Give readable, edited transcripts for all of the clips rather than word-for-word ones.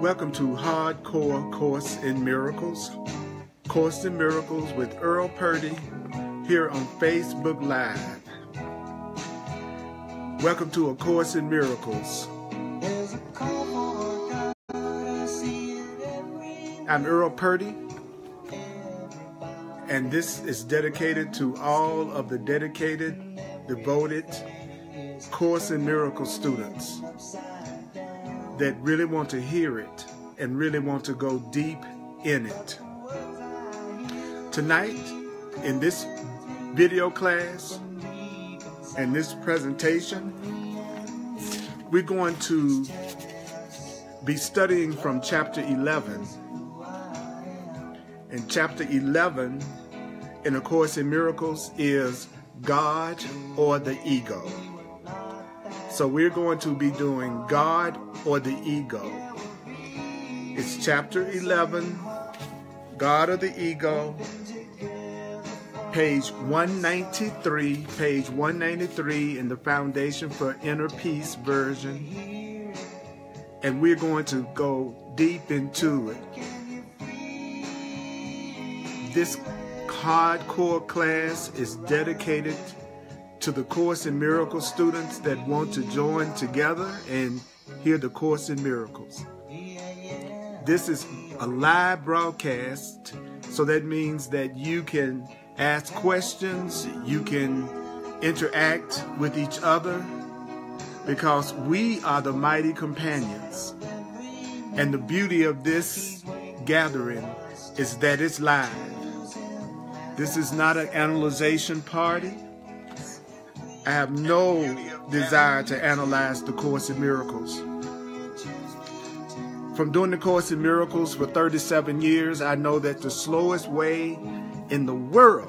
Welcome to Hardcore Course in Miracles. Course in Miracles with Earl Purdy here on Facebook Live. Welcome to A Course in Miracles. I'm Earl Purdy, and this is dedicated to all of the dedicated, devoted Course in Miracles students that really want to hear it and really want to go deep in it. Tonight, in this video class and this presentation, we're going to be studying from chapter 11. And chapter 11 in A Course in Miracles is God or the Ego. So we're going to be doing God or the Ego. It's chapter 11, God or the Ego, page 193 in the Foundation for Inner Peace version. And we're going to go deep into it. This hardcore class is dedicated to the Course in Miracles students that want to join together and hear the Course in Miracles. This is a live broadcast, so that means that you can ask questions, you can interact with each other, because we are the mighty companions. And the beauty of this gathering is that it's live. This is not an analyzation party. I have no desire to analyze the Course in Miracles. From doing the Course in Miracles for 37 years, I know that the slowest way in the world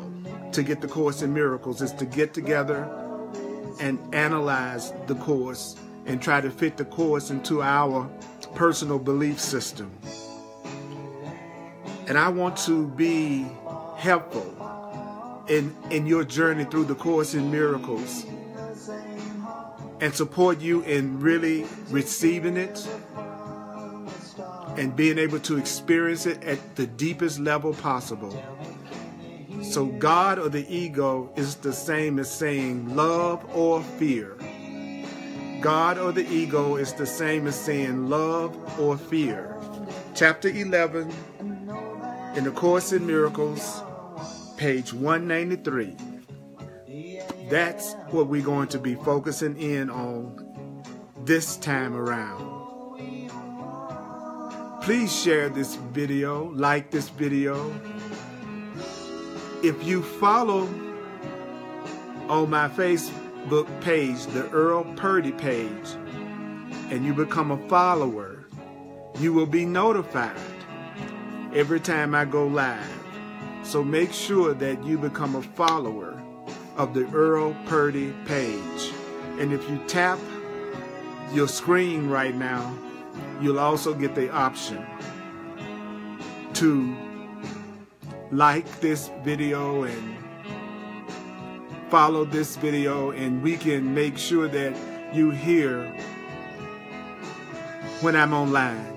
to get the Course in Miracles is to get together and analyze the Course and try to fit the Course into our personal belief system. And I want to be helpful in your journey through the Course in Miracles and support you in really receiving it and being able to experience it at the deepest level possible. So God or the Ego is the same as saying love or fear. God or the Ego is the same as saying love or fear. Chapter 11 in the Course in Miracles, page 193. That's what we're going to be focusing in on this time around. Please share this video, like this video. If you follow on my Facebook page, the Earl Purdy page, and you become a follower, you will be notified every time I go live. So make sure that you become a follower of the Earl Purdy page. And if you tap your screen right now, you'll also get the option to like this video and follow this video, and we can make sure that you hear when I'm online.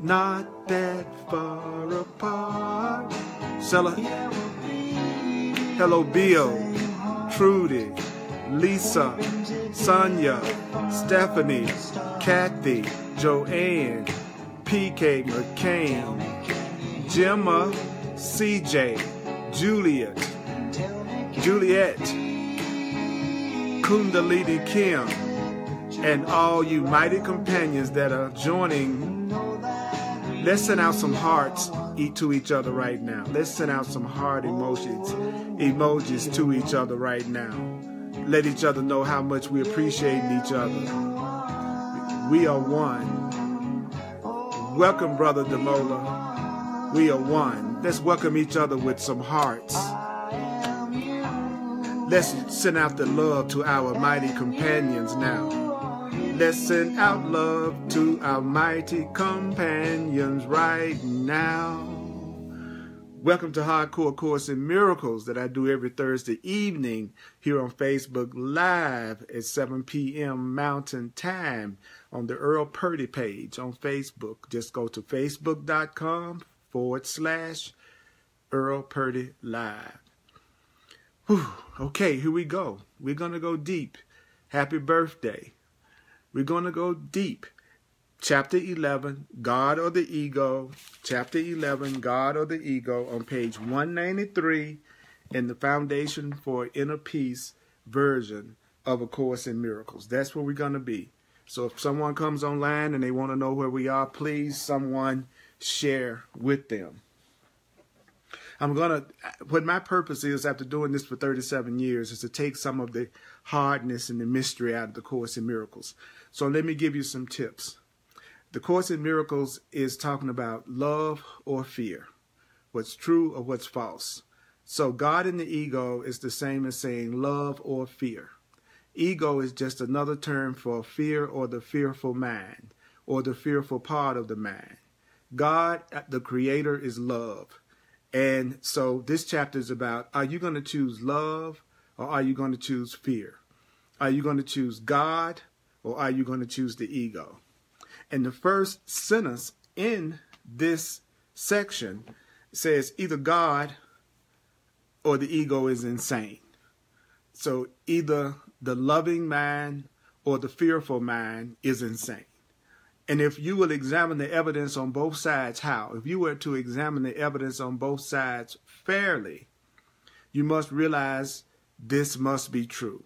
Not that far apart. Hello, Bill, Trudy, Lisa, Sonia, Stephanie, Kathy, Joanne, PK McCain, Gemma, CJ, Juliet, Kundalini Kim, and all you mighty companions that are joining. Let's send out some hearts to each other right now. Let's send out some heart emojis to each other right now. Let each other know how much we appreciate each other. We are one. Welcome, Brother Demola. We are one. Let's welcome each other with some hearts. Let's send out the love to our mighty companions now. Let's send out love to our mighty companions right now. Welcome to Hardcore Course in Miracles that I do every Thursday evening here on Facebook Live at 7 p.m. Mountain Time on the Earl Purdy page on Facebook. Just go to facebook.com/Earl Purdy Live. Whew. Okay, here we go. We're going to go deep. Happy birthday. We're going to go deep. Chapter 11, God or the Ego. Chapter 11, God or the Ego, on page 193 in the Foundation for Inner Peace version of A Course in Miracles. That's where we're going to be. So if someone comes online and they want to know where we are, please someone share with them. What my purpose is after doing this for 37 years is to take some of the hardness and the mystery out of the Course in Miracles. So let me give you some tips. The Course in Miracles is talking about love or fear, what's true or what's false. So God and the ego is the same as saying love or fear. Ego is just another term for fear or the fearful mind or the fearful part of the mind. God, the creator, is love. And so this chapter is about, are you going to choose love or are you going to choose fear? Are you going to choose God or are you going to choose the ego? And the first sentence in this section says either God or the ego is insane. So either the loving mind or the fearful mind is insane. And if you will examine the evidence on both sides, how? If you were to examine the evidence on both sides fairly, you must realize this must be true.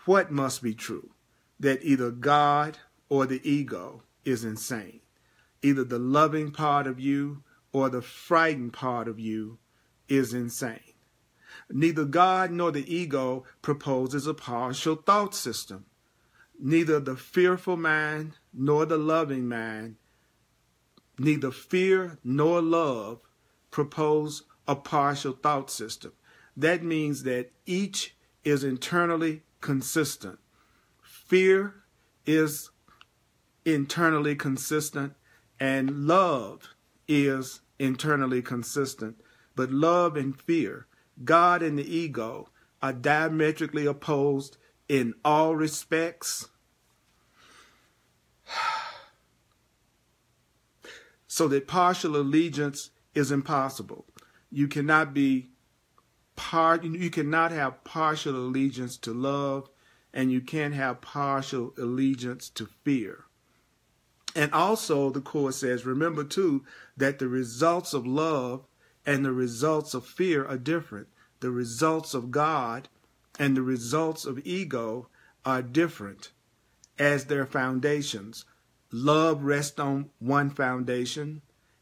What must be true? That either God or the ego is insane. Either the loving part of you or the frightened part of you is insane. Neither God nor the ego proposes a partial thought system. Neither the fearful mind nor the loving mind, neither fear nor love propose a partial thought system. That means that each is internally consistent. Fear is internally consistent and love is internally consistent. But love and fear, God and the ego, are diametrically opposed in all respects. So that partial allegiance is impossible. You cannot have partial allegiance to love, and you can't have partial allegiance to fear. And also the Course says, remember too, that the results of love and the results of fear are different. The results of God and the results of ego are different as their foundations. Love rests on one foundation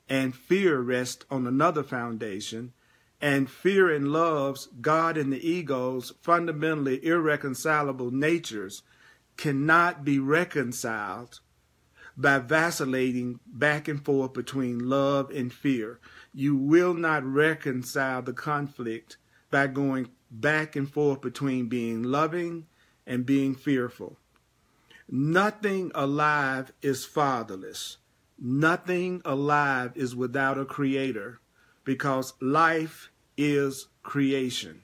and fear rests on another foundation. And fear and love's, God and the ego's fundamentally irreconcilable natures cannot be reconciled by vacillating back and forth between love and fear. You will not reconcile the conflict by going back and forth between being loving and being fearful. Nothing alive is fatherless. Nothing alive is without a creator, because life is creation.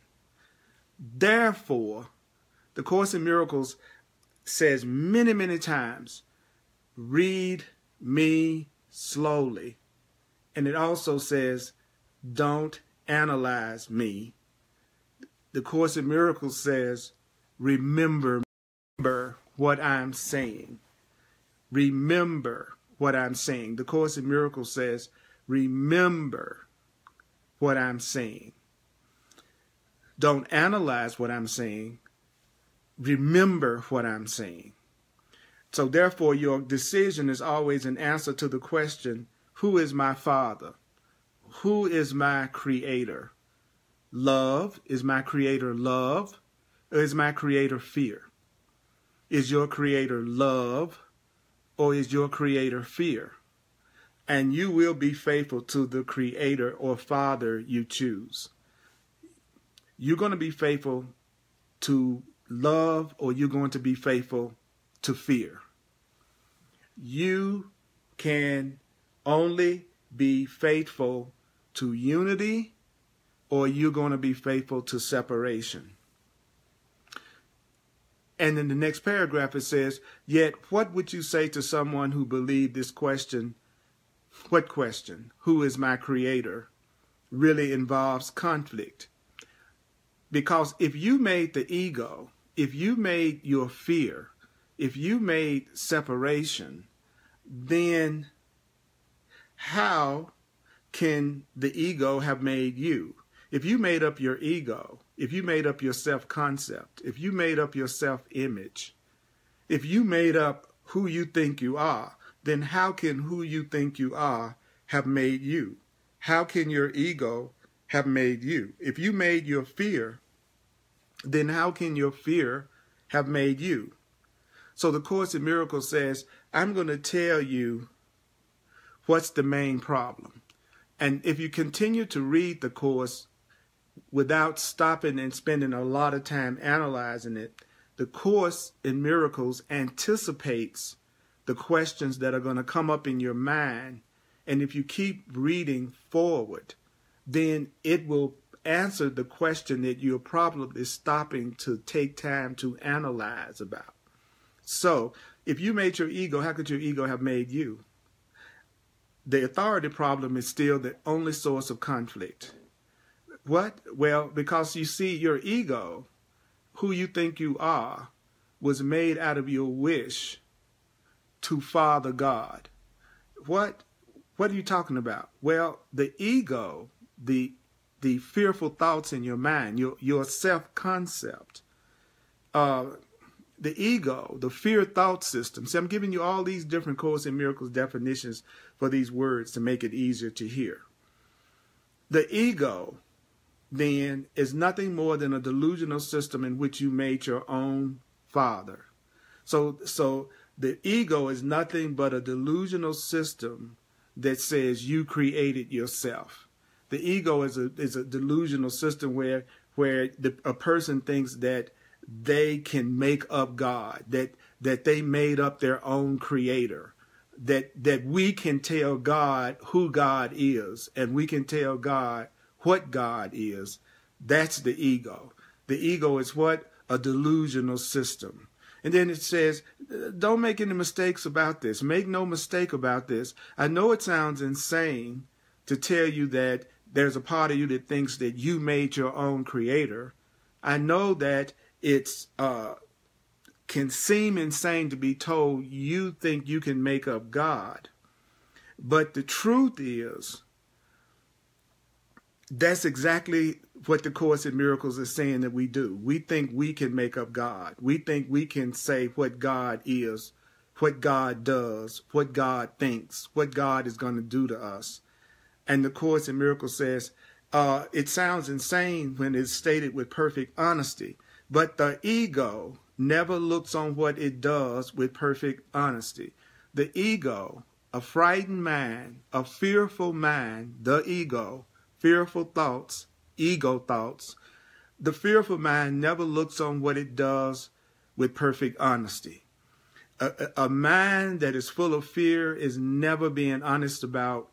Therefore, the Course in Miracles says many, many times, read me slowly. And it also says, don't analyze me. The Course in Miracles says, remember what I'm saying. Remember what I'm saying. The Course in Miracles says, remember what I'm saying. Don't analyze what I'm saying. Remember what I'm saying. So therefore, your decision is always an answer to the question, who is my Father? Who is my Creator? Love? Is my Creator love? Or is my Creator fear? Is your Creator love? Or is your Creator fear? And you will be faithful to the Creator or Father you choose. You're going to be faithful to love, or you're going to be faithful to fear. You can only be faithful to unity, or you're going to be faithful to separation. And in the next paragraph it says, yet what would you say to someone who believed this question, what question, who is my creator, really involves conflict? Because if you made the ego, if you made your fear, if you made separation, then how can the ego have made you? If you made up your ego, if you made up your self-concept, if you made up your self-image, if you made up who you think you are, then how can who you think you are have made you? How can your ego have made you? If you made your fear, then how can your fear have made you? So the Course in Miracles says, I'm going to tell you what's the main problem. And if you continue to read the Course without stopping and spending a lot of time analyzing it, the Course in Miracles anticipates the questions that are going to come up in your mind. And if you keep reading forward, then it will answer the question that you're probably stopping to take time to analyze about. So if you made your ego, how could your ego have made you? The authority problem is still the only source of conflict. What? Well, because you see, your ego, who you think you are, was made out of your wish to father God. What are you talking about? Well, the ego, the fearful thoughts in your mind, your self-concept, the ego, the fear thought system. See, I'm giving you all these different Course in Miracles definitions for these words to make it easier to hear. The ego, then, is nothing more than a delusional system in which you made your own father. So the ego is nothing but a delusional system that says you created yourself. The ego is a delusional system where a person thinks that they can make up God, that they made up their own creator, that we can tell God who God is, and we can tell God what God is. That's the ego. The ego is what? A delusional system. And then it says, don't make any mistakes about this. Make no mistake about this. I know it sounds insane to tell you that there's a part of you that thinks that you made your own creator. I know that it's can seem insane to be told you think you can make up God. But the truth is, that's exactly what the Course in Miracles is saying that we do. We think we can make up God. We think we can say what God is, what God does, what God thinks, what God is going to do to us. And the Course in Miracles says, it sounds insane when it's stated with perfect honesty, but the ego never looks on what it does with perfect honesty. The ego, a frightened mind, a fearful mind, the ego, fearful thoughts, ego thoughts, the fearful mind never looks on what it does with perfect honesty. A mind that is full of fear is never being honest about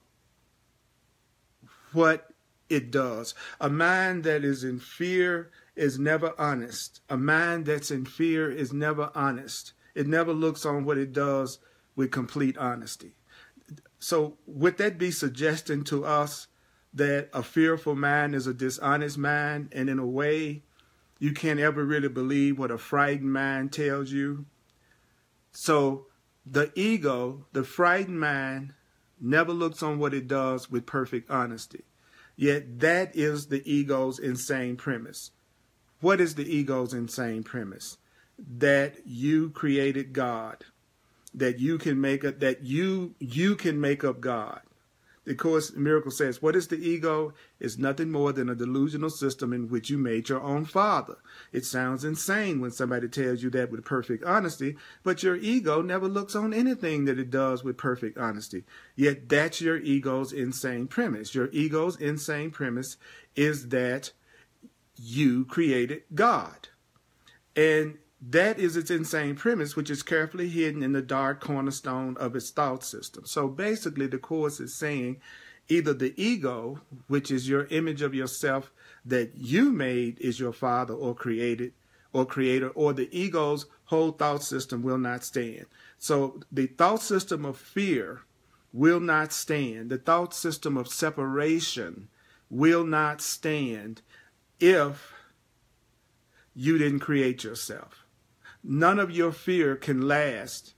what it does. A mind that is in fear is never honest. A mind that's in fear is never honest. It never looks on what it does with complete honesty. So would that be suggesting to us that a fearful mind is a dishonest mind, and in a way you can't ever really believe what a frightened mind tells you? So the ego, the frightened mind, never looks on what it does with perfect honesty. Yet that is the ego's insane premise. What is the ego's insane premise? That you created God, that you can make up, that you can make up God. The Course in Miracles says, what is the ego? It's nothing more than a delusional system in which you made your own father. It sounds insane when somebody tells you that with perfect honesty, but your ego never looks on anything that it does with perfect honesty. Yet that's your ego's insane premise. Your ego's insane premise is that you created God. And that is its insane premise, which is carefully hidden in the dark cornerstone of its thought system. So basically, the Course is saying, Either the ego, which is your image of yourself that you made, is your father or created or creator, or the ego's whole thought system will not stand. So the thought system of fear will not stand. The thought system of separation will not stand if you didn't create yourself. None of your fear can last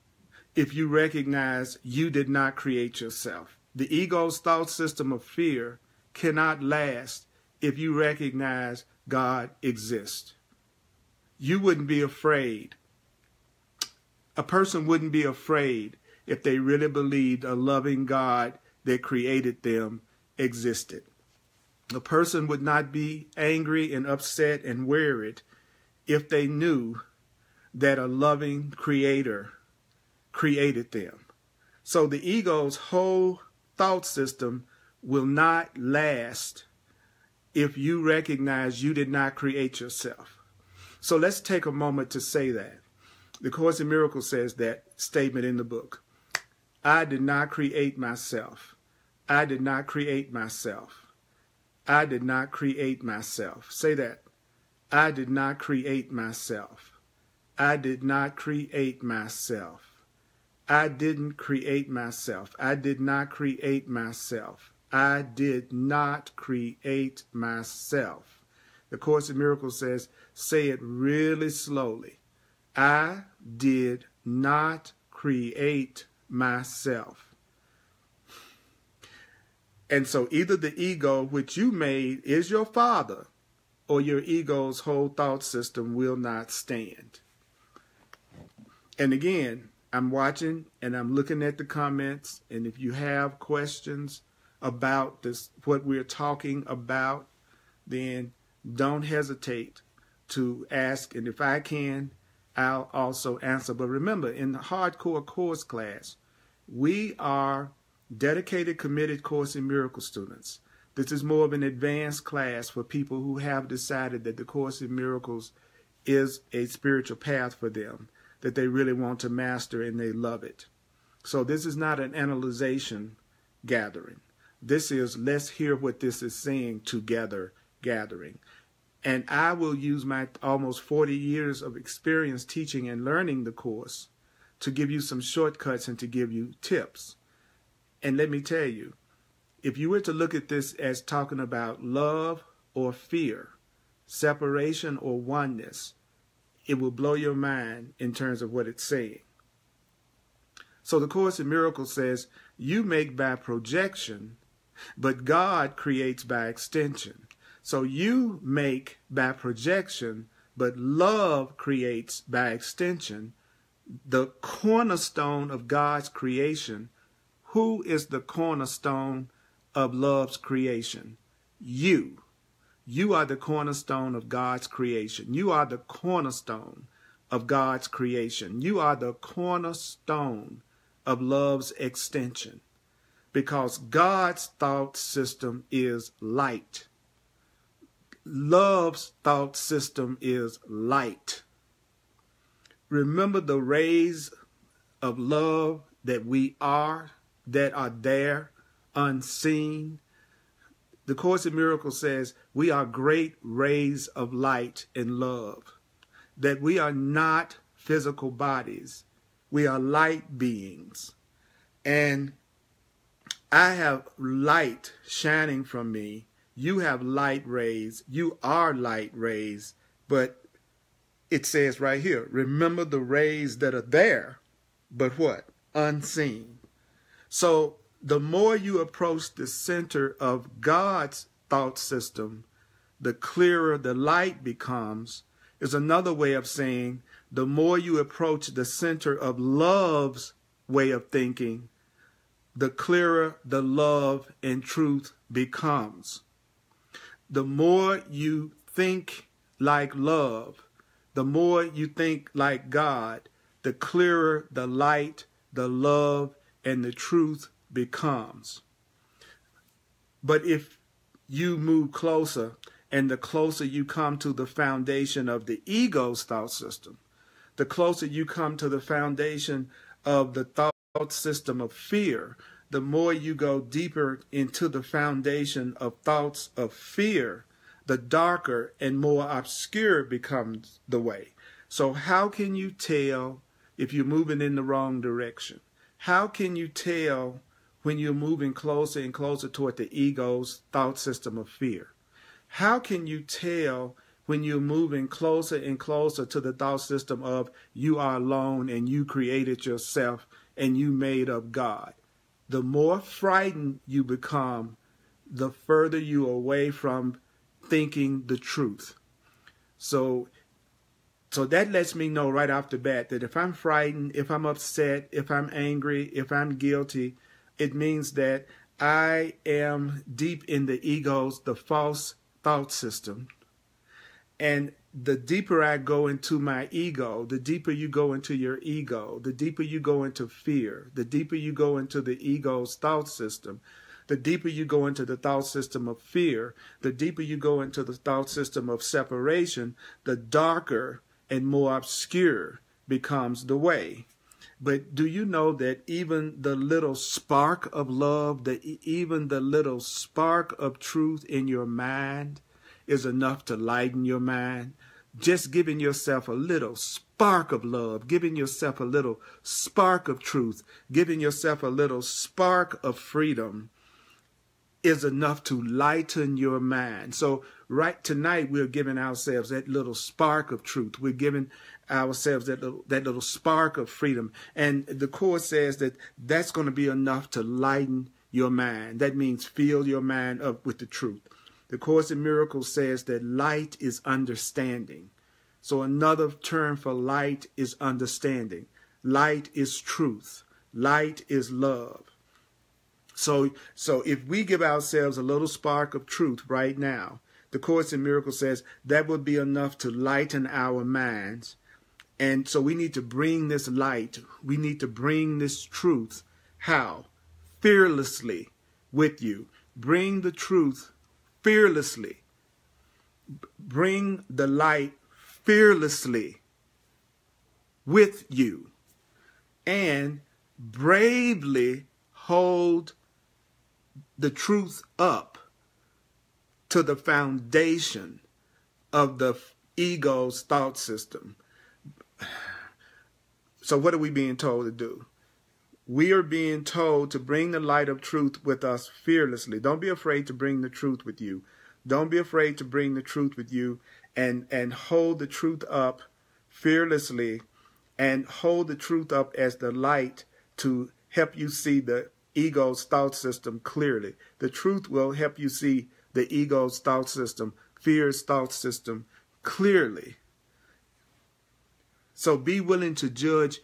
if you recognize you did not create yourself. The ego's thought system of fear cannot last if you recognize God exists. You wouldn't be afraid. A person wouldn't be afraid if they really believed a loving God that created them existed. A person would not be angry and upset and worried if they knew that a loving creator created them. So the ego's whole thought system will not last if you recognize you did not create yourself. So let's take a moment to say that. The Course in Miracles says that statement in the book. I did not create myself. I did not create myself. I did not create myself. Say that. I did not create myself. I did not create myself. I didn't create myself. I did not create myself. I did not create myself. The Course in Miracles says, say it really slowly. I did not create myself. And so either the ego which you made is your father, or your ego's whole thought system will not stand. And again, I'm watching and I'm looking at the comments, and if you have questions about this, what we're talking about, then don't hesitate to ask, and if I can, I'll also answer. But remember, in the hardcore course class, we are dedicated, committed Course in Miracles students. This is more of an advanced class for people who have decided that the Course in Miracles is a spiritual path for them, that they really want to master and they love it. So this is not an analyzation gathering. This is let's hear what this is saying together gathering. And I will use my almost 40 years of experience teaching and learning the Course to give you some shortcuts and to give you tips. And let me tell you, if you were to look at this as talking about love or fear, separation or oneness, it will blow your mind in terms of what it's saying. So the Course in Miracles says, you make by projection, but God creates by extension. So you make by projection, but love creates by extension. The cornerstone of God's creation. Who is the cornerstone of love's creation? You. You are the cornerstone of God's creation. You are the cornerstone of God's creation. You are the cornerstone of love's extension. Because God's thought system is light. Love's thought system is light. Remember the rays of love that we are, that are there, unseen. The Course in Miracles says we are great rays of light and love, that we are not physical bodies. We are light beings. And I have light shining from me. You have light rays. You are light rays. But it says right here, remember the rays that are there, but what? Unseen. So the more you approach the center of God's thought system, the clearer the light becomes. Is another way of saying the more you approach the center of love's way of thinking, the clearer the love and truth becomes. The more you think like love, the more you think like God, the clearer the light, the love, and the truth becomes. But if you move closer, and the closer you come to the foundation of the ego's thought system, the closer you come to the foundation of the thought system of fear, the more you go deeper into the foundation of thoughts of fear, the darker and more obscure becomes the way. So how can you tell if you're moving in the wrong direction? How can you tell when you're moving closer and closer toward the ego's thought system of fear? How can you tell when you're moving closer and closer to the thought system of you are alone and you created yourself and you made up God? The more frightened you become, the further you are away from thinking the truth. So that lets me know right off the bat that if I'm frightened, if I'm upset, if I'm angry, if I'm guilty, it means that I am deep in the ego's, the false thought system. And the deeper I go into my ego, the deeper you go into your ego, the deeper you go into fear, the deeper you go into the ego's thought system, the deeper you go into the thought system of fear, the deeper you go into the thought system of separation, the darker and more obscure becomes the way. But do you know that even the little spark of love, even the little spark of truth in your mind is enough to lighten your mind? Just giving yourself a little spark of love, giving yourself a little spark of truth, giving yourself a little spark of freedom is enough to lighten your mind. So right tonight, we're giving ourselves that little spark of truth. We're giving ourselves that little spark of freedom. And the Course says that that's going to be enough to lighten your mind. That means fill your mind up with the truth. The Course in Miracles says that light is understanding. So another term for light is understanding. Light is truth. Light is love. So if we give ourselves a little spark of truth right now, the Course in Miracles says that would be enough to lighten our minds. And so we need to bring this light. We need to bring this truth. How? Fearlessly with you. Bring the truth fearlessly. Bring the light fearlessly with you. And bravely hold the truth up to the foundation of the ego's thought system. So what are we being told to do? We are being told to bring the light of truth with us fearlessly. Don't be afraid to bring the truth with you. Don't be afraid to bring the truth with you and hold the truth up fearlessly and hold the truth up as the light to help you see the ego's thought system clearly. The truth will help you see the ego's thought system, fear's thought system clearly. So be willing to judge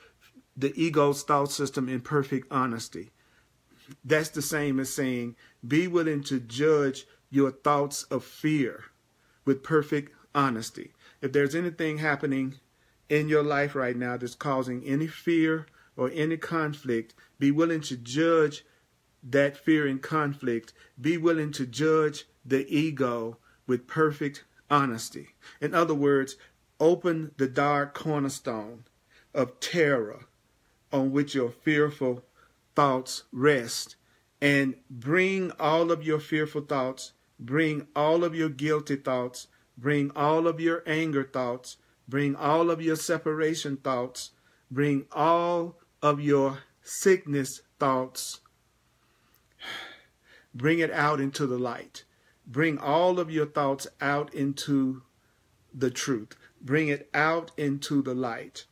the ego's thought system in perfect honesty. That's the same as saying be willing to judge your thoughts of fear with perfect honesty. If there's anything happening in your life right now that's causing any fear or any conflict, be willing to judge that fear and conflict. Be willing to judge the ego with perfect honesty. In other words, open the dark cornerstone of terror on which your fearful thoughts rest, and bring all of your fearful thoughts, bring all of your guilty thoughts, bring all of your anger thoughts, bring all of your separation thoughts, bring all of your sickness thoughts, bring it out into the light. Bring all of your thoughts out into the truth. Bring it out into the light.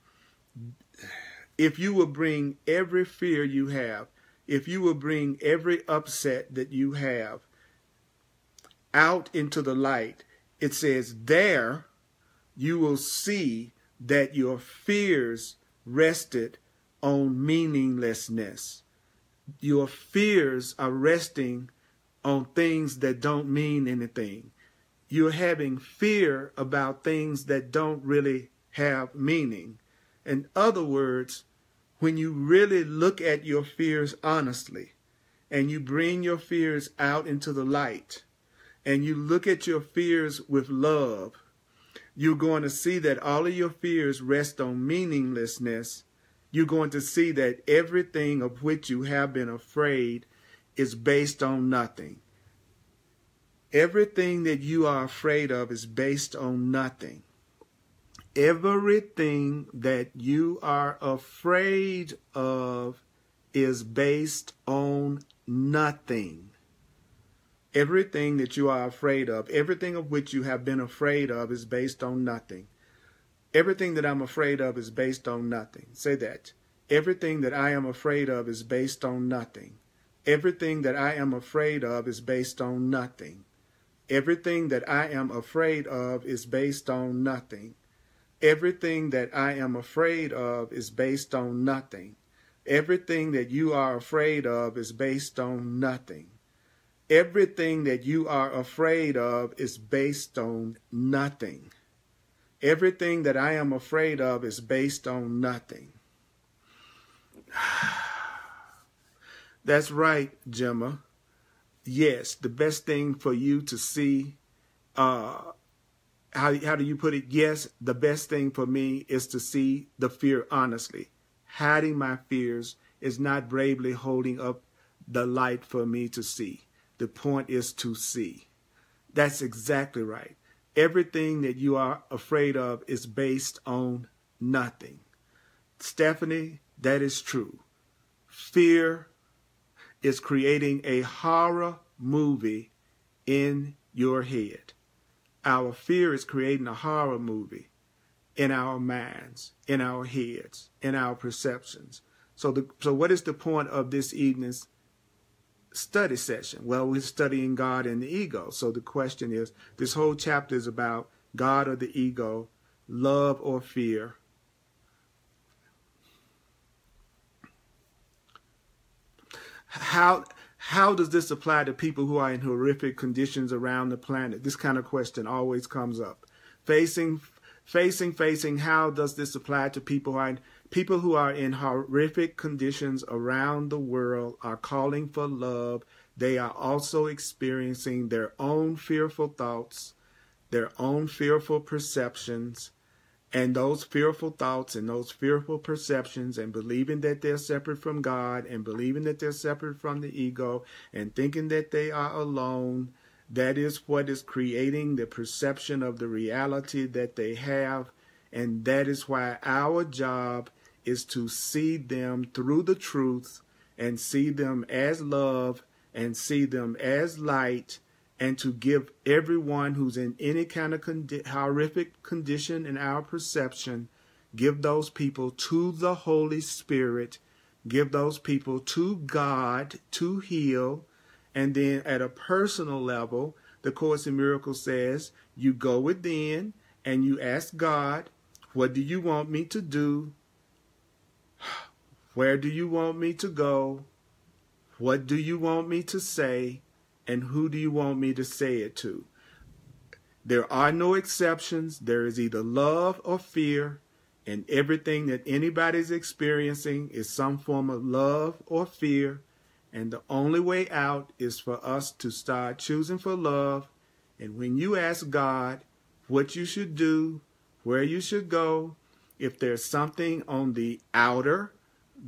If you will bring every fear you have, if you will bring every upset that you have out into the light, it says there you will see that your fears rested on meaninglessness. Your fears are resting on things that don't mean anything. You're having fear about things that don't really have meaning. In other words, when you really look at your fears honestly, and you bring your fears out into the light, and you look at your fears with love, you're going to see that all of your fears rest on meaninglessness, you're going to see that everything of which you have been afraid is based on nothing. Everything that you are afraid of is based on nothing. Everything that you are afraid of is based on nothing. Everything that you are afraid of, everything of which you have been afraid of is based on nothing. Everything that I'm afraid of is based on nothing. Say that. Everything that I am afraid of is based on nothing. Everything that I am afraid of is based on nothing. Everything that I am afraid of is based on nothing. Everything that I am afraid of is based on nothing. Everything that you are afraid of is based on nothing. Everything that you are afraid of is based on nothing. Everything that I am afraid of is based on nothing. That's right, Gemma. Yes, the best thing for you to see, how do you put it? Yes, the best thing for me is to see the fear honestly. Hiding my fears is not bravely holding up the light for me to see. The point is to see. That's exactly right. Everything that you are afraid of is based on nothing. Stephanie, that is true. Fear is creating a horror movie in your head. Our fear is creating a horror movie in our minds, in our heads, in our perceptions. So what is the point of this evening's study session? Well, we're studying God and the ego. So the question is, this whole chapter is about God or the ego, love or fear. How does this apply to people who are in horrific conditions around the planet? This kind of question always comes up. Facing, how does this apply to people who are in horrific conditions around the world, are calling for love? They are also experiencing their own fearful thoughts, their own fearful perceptions, and those fearful thoughts and those fearful perceptions, and believing that they're separate from God, and believing that they're separate from the ego, and thinking that they are alone. That is what is creating the perception of the reality that they have. And that is why our job is to see them through the truth, and see them as love, and see them as light, and to give everyone who's in any kind of horrific condition in our perception, give those people to the Holy Spirit, give those people to God to heal. And then at a personal level, the Course in Miracles says, you go within and you ask God, what do you want me to do? Where do you want me to go? What do you want me to say? And who do you want me to say it to? There are no exceptions. There is either love or fear. And everything that anybody's experiencing is some form of love or fear. And the only way out is for us to start choosing for love. And when you ask God what you should do, where you should go, if there's something on the outer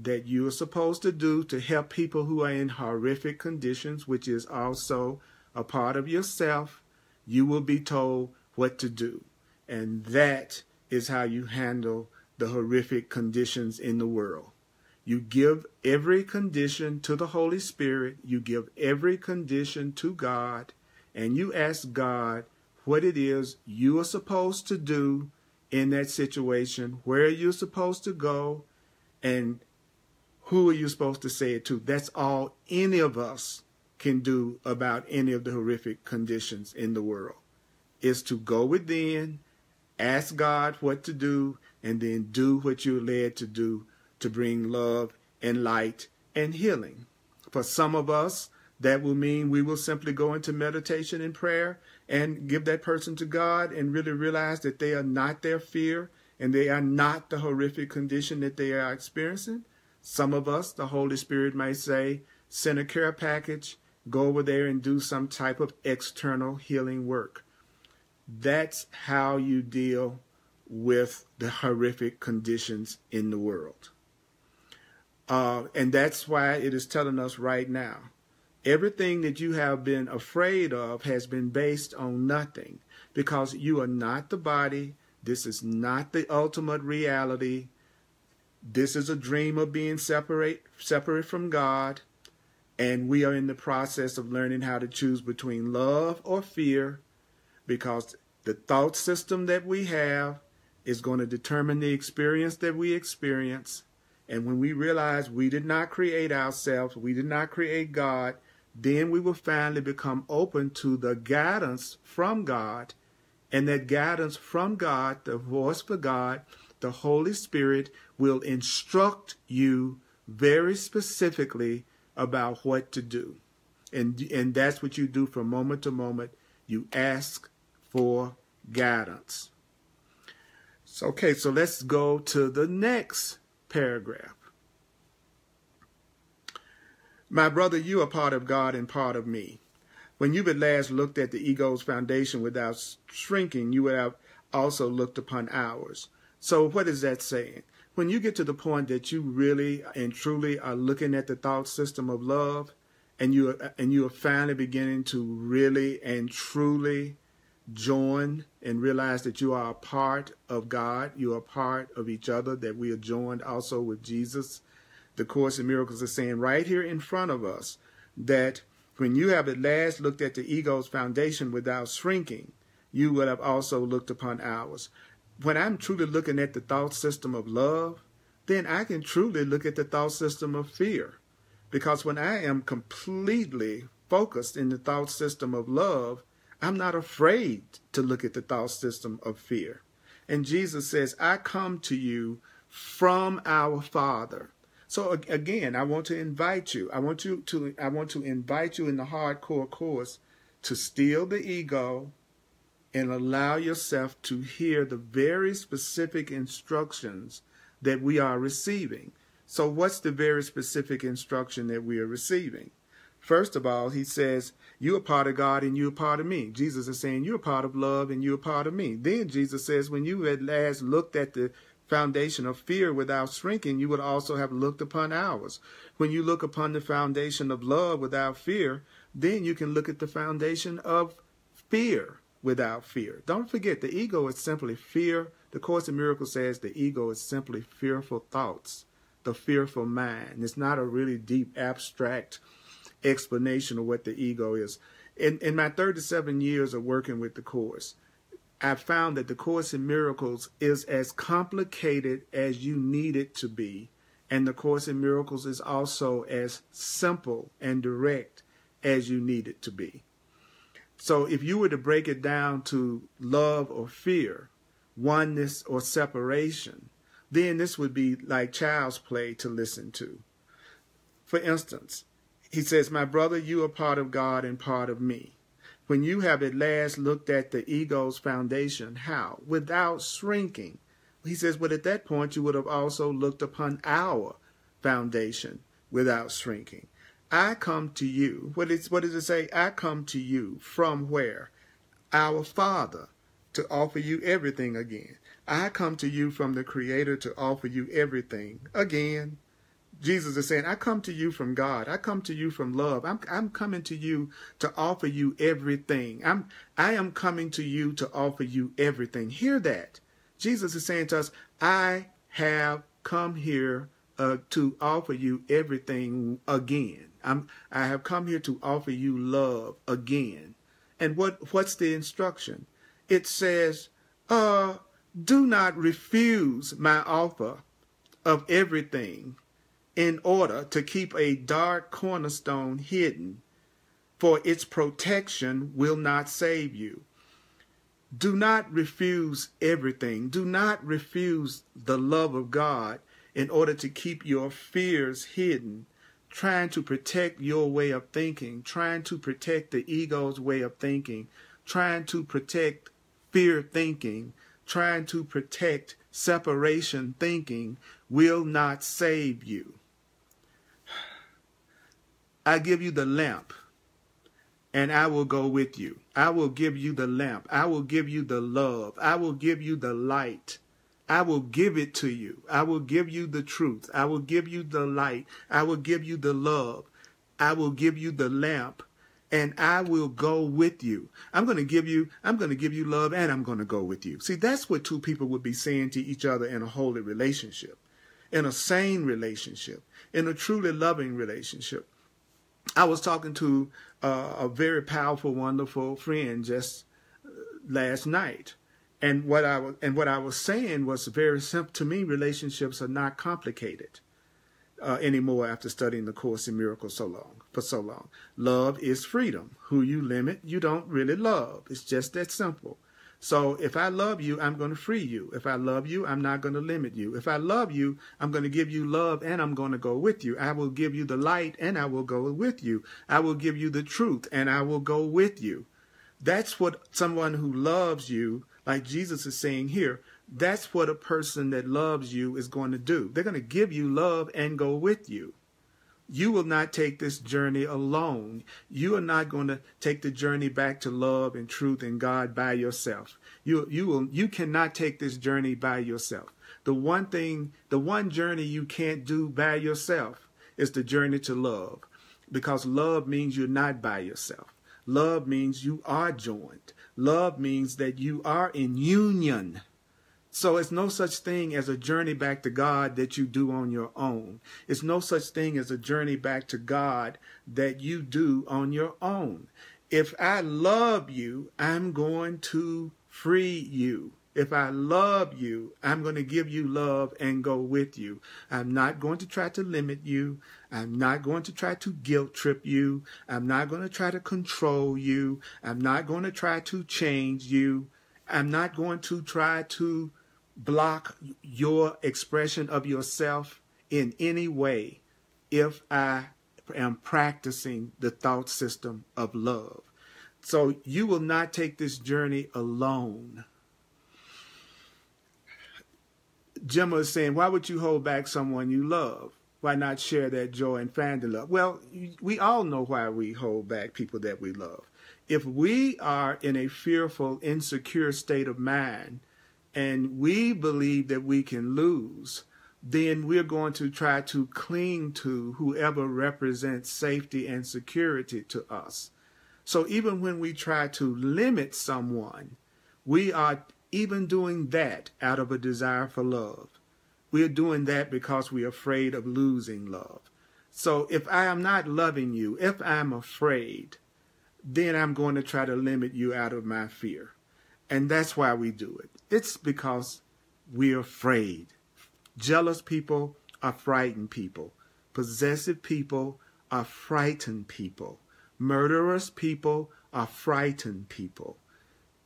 that you are supposed to do to help people who are in horrific conditions, which is also a part of yourself, you will be told what to do. And that is how you handle the horrific conditions in the world. You give every condition to the Holy Spirit. You give every condition to God. And you ask God what it is you are supposed to do in that situation, where you're supposed to go, and who are you supposed to say it to. That's all any of us can do about any of the horrific conditions in the world, is to go within, ask God what to do, and then do what you're led to do to bring love and light and healing. For some of us, that will mean we will simply go into meditation and prayer and give that person to God and really realize that they are not their fear and they are not the horrific condition that they are experiencing. Some of us, the Holy Spirit might say, send a care package, go over there and do some type of external healing work. That's how you deal with the horrific conditions in the world. And that's why it is telling us right now, everything that you have been afraid of has been based on nothing, because you are not the body. This is not the ultimate reality. This is a dream of being separate from God. And we are in the process of learning how to choose between love or fear, because the thought system that we have is going to determine the experience that we experience. And when we realize we did not create ourselves, we did not create God, then we will finally become open to the guidance from God. And that guidance from God, the voice for God, the Holy Spirit, will instruct you very specifically about what to do. And that's what you do from moment to moment. You ask for guidance. So, okay, so let's go to the next paragraph. My brother, you are part of God and part of me. When you at last looked at the ego's foundation without shrinking, you would have also looked upon ours. So what is that saying? When you get to the point that you really and truly are looking at the thought system of love, and you are finally beginning to really and truly join and realize that you are a part of God, you are a part of each other, that we are joined also with Jesus. The Course in Miracles is saying right here in front of us that when you have at last looked at the ego's foundation without shrinking, you would have also looked upon ours. When I'm truly looking at the thought system of love, then I can truly look at the thought system of fear. Because when I am completely focused in the thought system of love, I'm not afraid to look at the thought system of fear. And Jesus says, I come to you from our Father. So again, I want to invite you. I want to invite you in the hardcore course to steal the ego and allow yourself to hear the very specific instructions that we are receiving. So what's the very specific instruction that we are receiving? First of all, he says, you are part of God and you are part of me. Jesus is saying, you're a part of love and you're a part of me. Then Jesus says, when you at last looked at the foundation of fear without shrinking, you would also have looked upon ours. When you look upon the foundation of love without fear, then you can look at the foundation of fear without fear. Don't forget, the ego is simply fear. The Course in Miracles says the ego is simply fearful thoughts, the fearful mind. It's not a really deep, abstract explanation of what the ego is. In my 37 years of working with the Course, I found that the Course in Miracles is as complicated as you need it to be, and the Course in Miracles is also as simple and direct as you need it to be. So if you were to break it down to love or fear, oneness or separation, then this would be like child's play to listen to. For instance, he says, my brother, you are part of God and part of me. When you have at last looked at the ego's foundation, how? Without shrinking. He says, but at that point, you would have also looked upon our foundation without shrinking. I come to you. What does it say? I come to you from where? Our Father, to offer you everything again. I come to you from the Creator to offer you everything again. Jesus is saying, I come to you from God. I come to you from love. I'm coming to you to offer you everything. I am coming to you to offer you everything. Hear that. Jesus is saying to us, I have come here to offer you everything again. I have come here to offer you love again. And what's the instruction? It says, do not refuse my offer of everything in order to keep a dark cornerstone hidden, for its protection will not save you. Do not refuse everything. Do not refuse the love of God in order to keep your fears hidden, trying to protect your way of thinking, trying to protect the ego's way of thinking, trying to protect fear thinking, trying to protect separation thinking will not save you. I give you the lamp, and I will go with you. I will give you the lamp. I will give you the love. I will give you the light. I will give it to you. I will give you the truth. I will give you the light. I will give you the love. I will give you the lamp, and I will go with you. I'm going to give you love, and I'm going to go with you. See, that's what two people would be saying to each other in a holy relationship, in a sane relationship, in a truly loving relationship. I was talking to a very powerful, wonderful friend just last night. And what I was saying was very simple. To me, relationships are not complicated anymore after studying the Course in Miracles for so long. Love is freedom. Who you limit, you don't really love. It's just that simple. So if I love you, I'm going to free you. If I love you, I'm not going to limit you. If I love you, I'm going to give you love, and I'm going to go with you. I will give you the light, and I will go with you. I will give you the truth, and I will go with you. That's what someone who loves you, like Jesus is saying here, that's what a person that loves you is going to do. They're going to give you love and go with you. You will not take this journey alone. You are not going to take the journey back to love and truth and God by yourself. You cannot take this journey by yourself. The one journey you can't do by yourself is the journey to love, because love means you're not by yourself. Love means you are joined. Love means that you are in union. So it's no such thing as a journey back to God that you do on your own. It's no such thing as a journey back to God that you do on your own. If I love you, I'm going to free you. If I love you, I'm going to give you love and go with you. I'm not going to try to limit you. I'm not going to try to guilt trip you. I'm not going to try to control you. I'm not going to try to change you. I'm not going to try to block your expression of yourself in any way if I am practicing the thought system of love. So you will not take this journey alone. Gemma is saying, why would you hold back someone you love? Why not share that joy and find the love? Well, we all know why we hold back people that we love. If we are in a fearful, insecure state of mind, and we believe that we can lose, then we're going to try to cling to whoever represents safety and security to us. So even when we try to limit someone, we are even doing that out of a desire for love. We're doing that because we're afraid of losing love. So if I am not loving you, if I'm afraid, then I'm going to try to limit you out of my fear. And that's why we do it. It's because we're afraid. Jealous people are frightened people. Possessive people are frightened people. Murderous people are frightened people.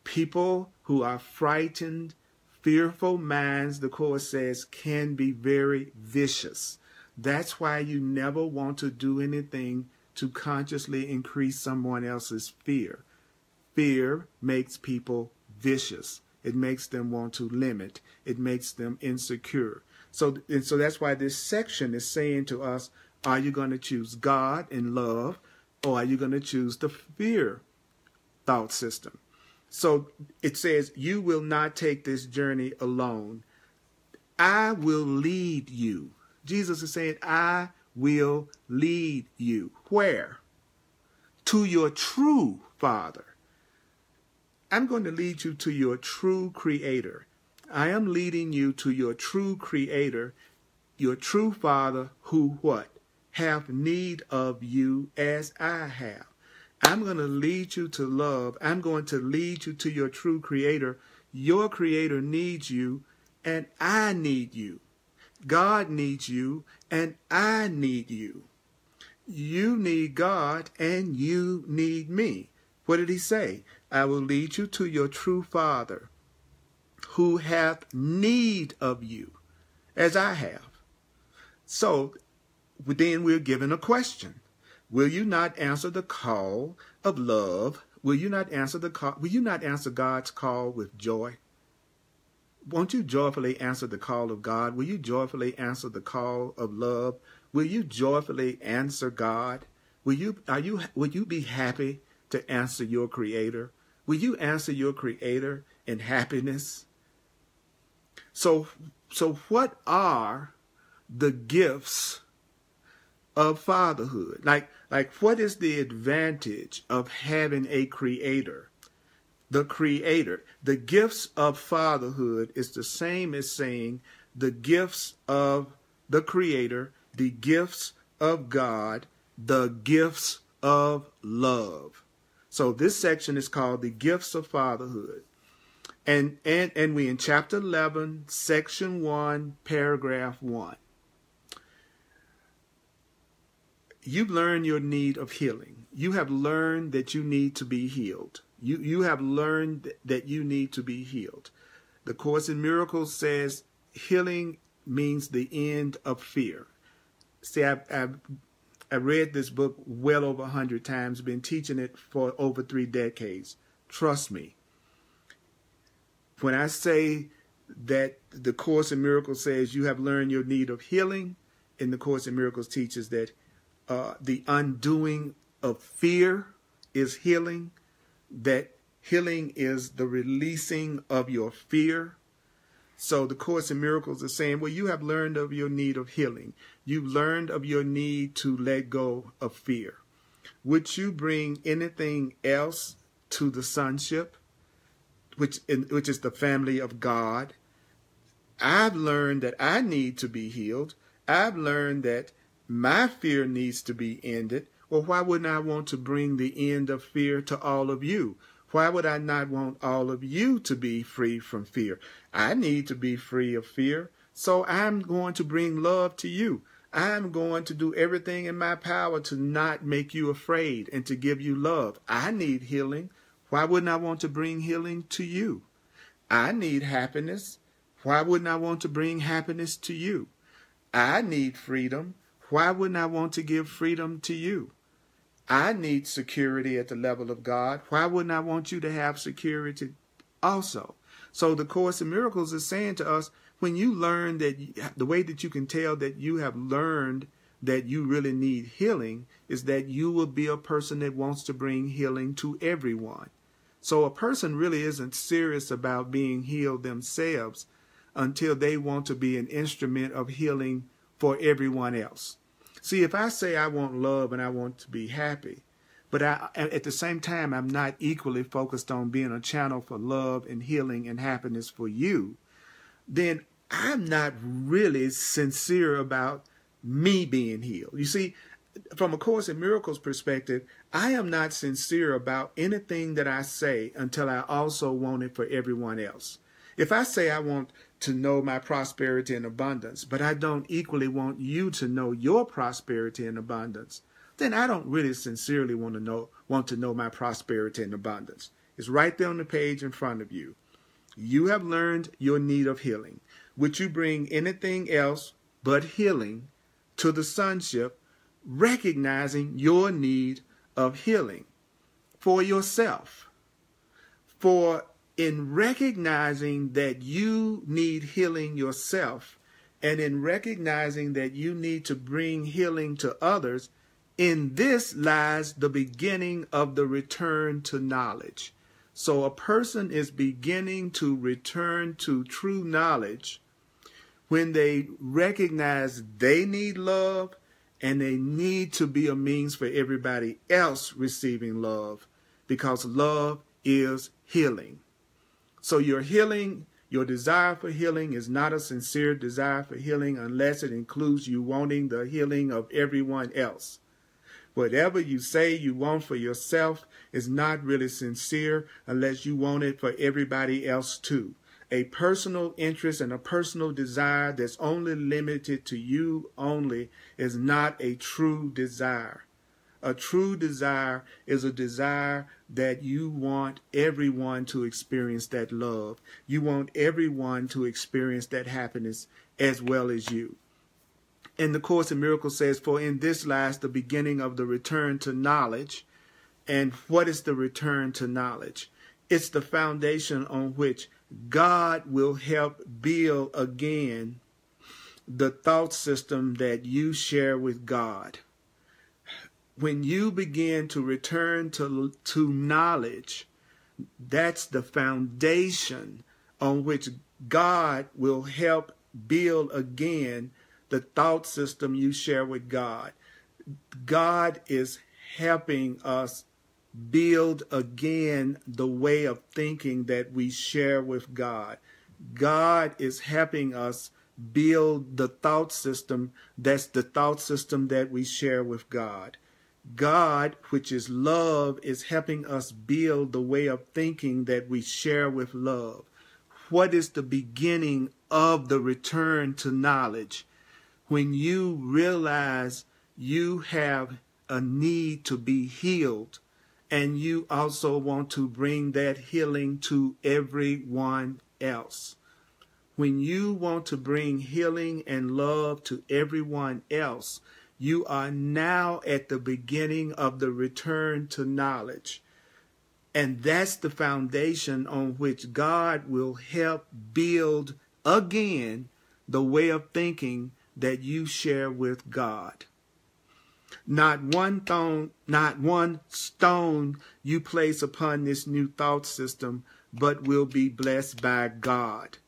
People who are frightened, fearful minds, the Course says, can be very vicious. That's why you never want to do anything to consciously increase someone else's fear. Fear makes people vicious. It makes them want to limit. It makes them insecure. So that's why this section is saying to us, are you going to choose God and love, or are you going to choose the fear thought system? So it says, you will not take this journey alone. I will lead you. Jesus is saying, I will lead you. Where? To your true Father. I'm going to lead you to your true Creator. I am leading you to your true Creator, your true Father, who what? Have need of you as I have. I'm going to lead you to love. I'm going to lead you to your true Creator. Your Creator needs you, and I need you. God needs you, and I need you. You need God, and you need me. What did he say? I will lead you to your true Father, who hath need of you, as I have. So then we're given a question. Will you not answer the call of love? Will you not answer the call? Will you not answer God's call with joy? Won't you joyfully answer the call of God? Will you joyfully answer the call of love? Will you joyfully answer God? Will you be happy to answer your Creator? Will you answer your Creator in happiness? So what are the gifts of fatherhood? Like what is the advantage of having a creator? The creator. The gifts of fatherhood is the same as saying the gifts of the creator, the gifts of God, the gifts of love. So this section is called the gifts of fatherhood. And we in chapter 11, section 1, paragraph 1. You've learned your need of healing. You have learned that you need to be healed. You have learned that you need to be healed. The Course in Miracles says healing means the end of fear. See, I read this book well over 100 times, been teaching it for over 3 decades. Trust me. When I say that the Course in Miracles says you have learned your need of healing, and the Course in Miracles teaches that the undoing of fear is healing, that healing is the releasing of your fear. So the Course in Miracles is saying, well, you have learned of your need of healing. You've learned of your need to let go of fear. Would you bring anything else to the sonship, which is the family of God? I've learned that I need to be healed. I've learned that my fear needs to be ended. Well, why wouldn't I want to bring the end of fear to all of you? Why would I not want all of you to be free from fear? I need to be free of fear, so I'm going to bring love to you. I'm going to do everything in my power to not make you afraid and to give you love. I need healing. Why wouldn't I want to bring healing to you? I need happiness. Why wouldn't I want to bring happiness to you? I need freedom. Why wouldn't I want to give freedom to you? I need security at the level of God. Why wouldn't I want you to have security also? So the Course in Miracles is saying to us, when you learn that the way that you can tell that you have learned that you really need healing is that you will be a person that wants to bring healing to everyone. So a person really isn't serious about being healed themselves until they want to be an instrument of healing for everyone else. See, if I say I want love and I want to be happy, but at the same time, I'm not equally focused on being a channel for love and healing and happiness for you, then I'm not really sincere about me being healed. You see, from a Course in Miracles perspective, I am not sincere about anything that I say until I also want it for everyone else. If I say I want to know my prosperity and abundance, but I don't equally want you to know your prosperity and abundance, then I don't really sincerely want to know my prosperity and abundance. It's right there on the page in front of you. You have learned your need of healing. Would you bring anything else but healing to the sonship, recognizing your need of healing for yourself? For in recognizing that you need healing yourself, and in recognizing that you need to bring healing to others, in this lies the beginning of the return to knowledge. So a person is beginning to return to true knowledge when they recognize they need love and they need to be a means for everybody else receiving love, because love is healing. So your healing, your desire for healing is not a sincere desire for healing unless it includes you wanting the healing of everyone else. Whatever you say you want for yourself is not really sincere unless you want it for everybody else too. A personal interest and a personal desire that's only limited to you only is not a true desire. A true desire is a desire that you want everyone to experience that love. You want everyone to experience that happiness as well as you. And the Course in Miracles says, for in this lies the beginning of the return to knowledge. And what is the return to knowledge? It's the foundation on which God will help build again the thought system that you share with God. When you begin to return to knowledge, that's the foundation on which God will help build again the thought system you share with God. God is helping us build again the way of thinking that we share with God. God is helping us build the thought system that's the thought system that we share with God. God, which is love, is helping us build the way of thinking that we share with love. What is the beginning of the return to knowledge? When you realize you have a need to be healed, and you also want to bring that healing to everyone else. When you want to bring healing and love to everyone else, you are now at the beginning of the return to knowledge. And that's the foundation on which God will help build again the way of thinking that you share with God. Not one stone you place upon this new thought system, but will be blessed by God.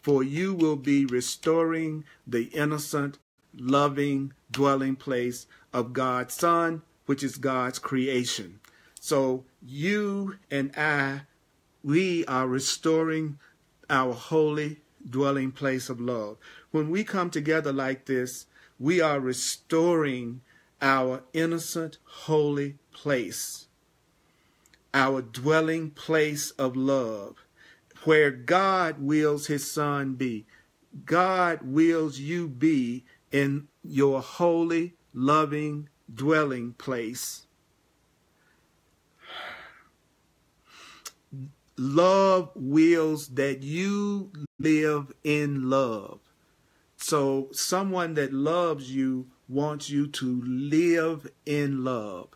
For you will be restoring the innocent, loving dwelling place of God's Son, which is God's creation. So you and we are restoring our holy dwelling place of love. When we come together like this, we are restoring our innocent, holy place, our dwelling place of love, where God wills his Son be. God wills you be in your holy, loving dwelling place. Love wills that you live in love. So someone that loves you wants you to live in love.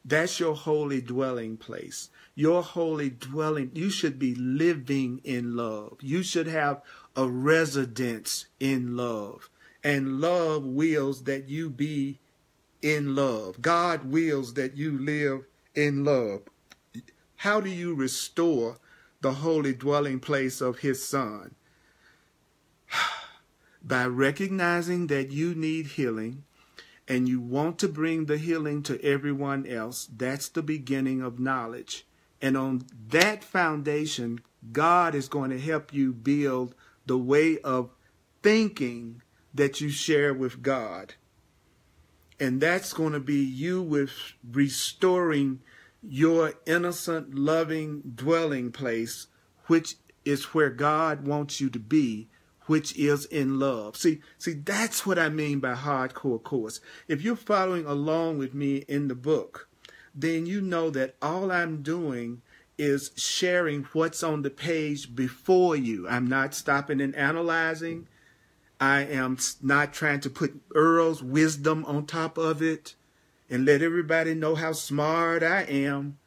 That's your holy dwelling place. Your holy dwelling, you should be living in love. You should have a residence in love. And love wills that you be in love. God wills that you live in love. How do you restore the holy dwelling place of his Son? By recognizing that you need healing and you want to bring the healing to everyone else. That's the beginning of knowledge. And on that foundation, God is going to help you build the way of thinking that you share with God. And that's going to be you with restoring your innocent, loving dwelling place, which is where God wants you to be, which is in love. See, that's what I mean by hardcore course. If you're following along with me in the book, then you know that all I'm doing is sharing what's on the page before you. I'm not stopping and analyzing. I am not trying to put Earl's wisdom on top of it and let everybody know how smart I am.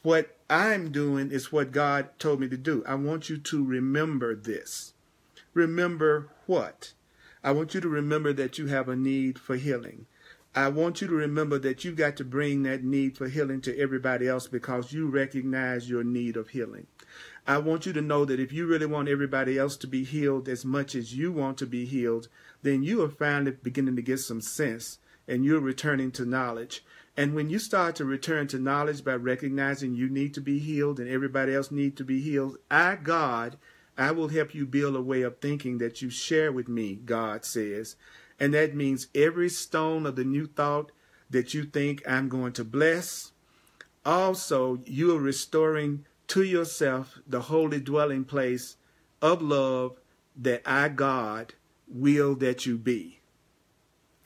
What I'm doing is what God told me to do. I want you to remember this. Remember what? I want you to remember that you have a need for healing. I want you to remember that you've got to bring that need for healing to everybody else because you recognize your need of healing. I want you to know that if you really want everybody else to be healed as much as you want to be healed, then you are finally beginning to get some sense and you're returning to knowledge. And when you start to return to knowledge by recognizing you need to be healed and everybody else needs to be healed, God, I will help you build a way of thinking that you share with me, God says. And that means every stone of the new thought that you think I'm going to bless. Also, you are restoring to yourself the holy dwelling place of love that God, will that you be.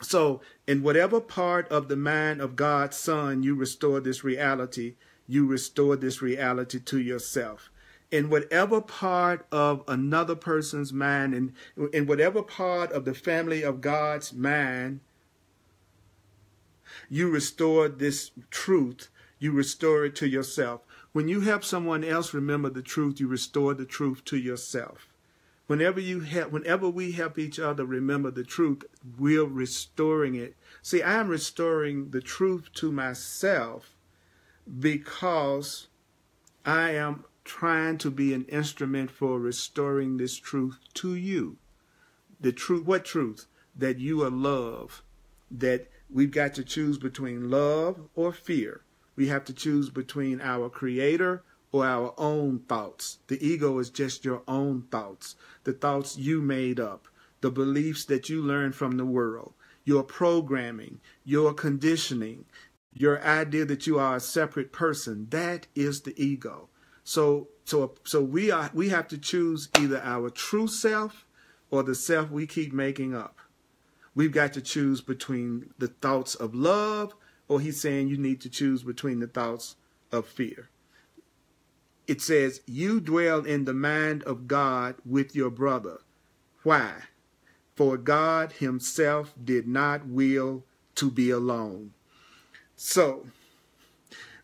So, in whatever part of the mind of God's Son you restore this reality, you restore this reality to yourself. In whatever part of another person's mind, and in whatever part of the family of God's mind, you restore this truth, you restore it to yourself. When you help someone else remember the truth, you restore the truth to yourself. Whenever we help each other remember the truth, we're restoring it. See, I'm restoring the truth to myself because I am trying to be an instrument for restoring this truth to you. The truth, what truth? That you are love. That we've got to choose between love or fear. We have to choose between our Creator or our own thoughts. The ego is just your own thoughts, the thoughts you made up, the beliefs that you learned from the world, your programming, your conditioning, your idea that you are a separate person. That is the ego. So we have to choose either our true self or the self we keep making up. We've got to choose between the thoughts of love, or he's saying you need to choose between the thoughts of fear. It says, you dwell in the mind of God with your brother. Why? For God himself did not will to be alone. So,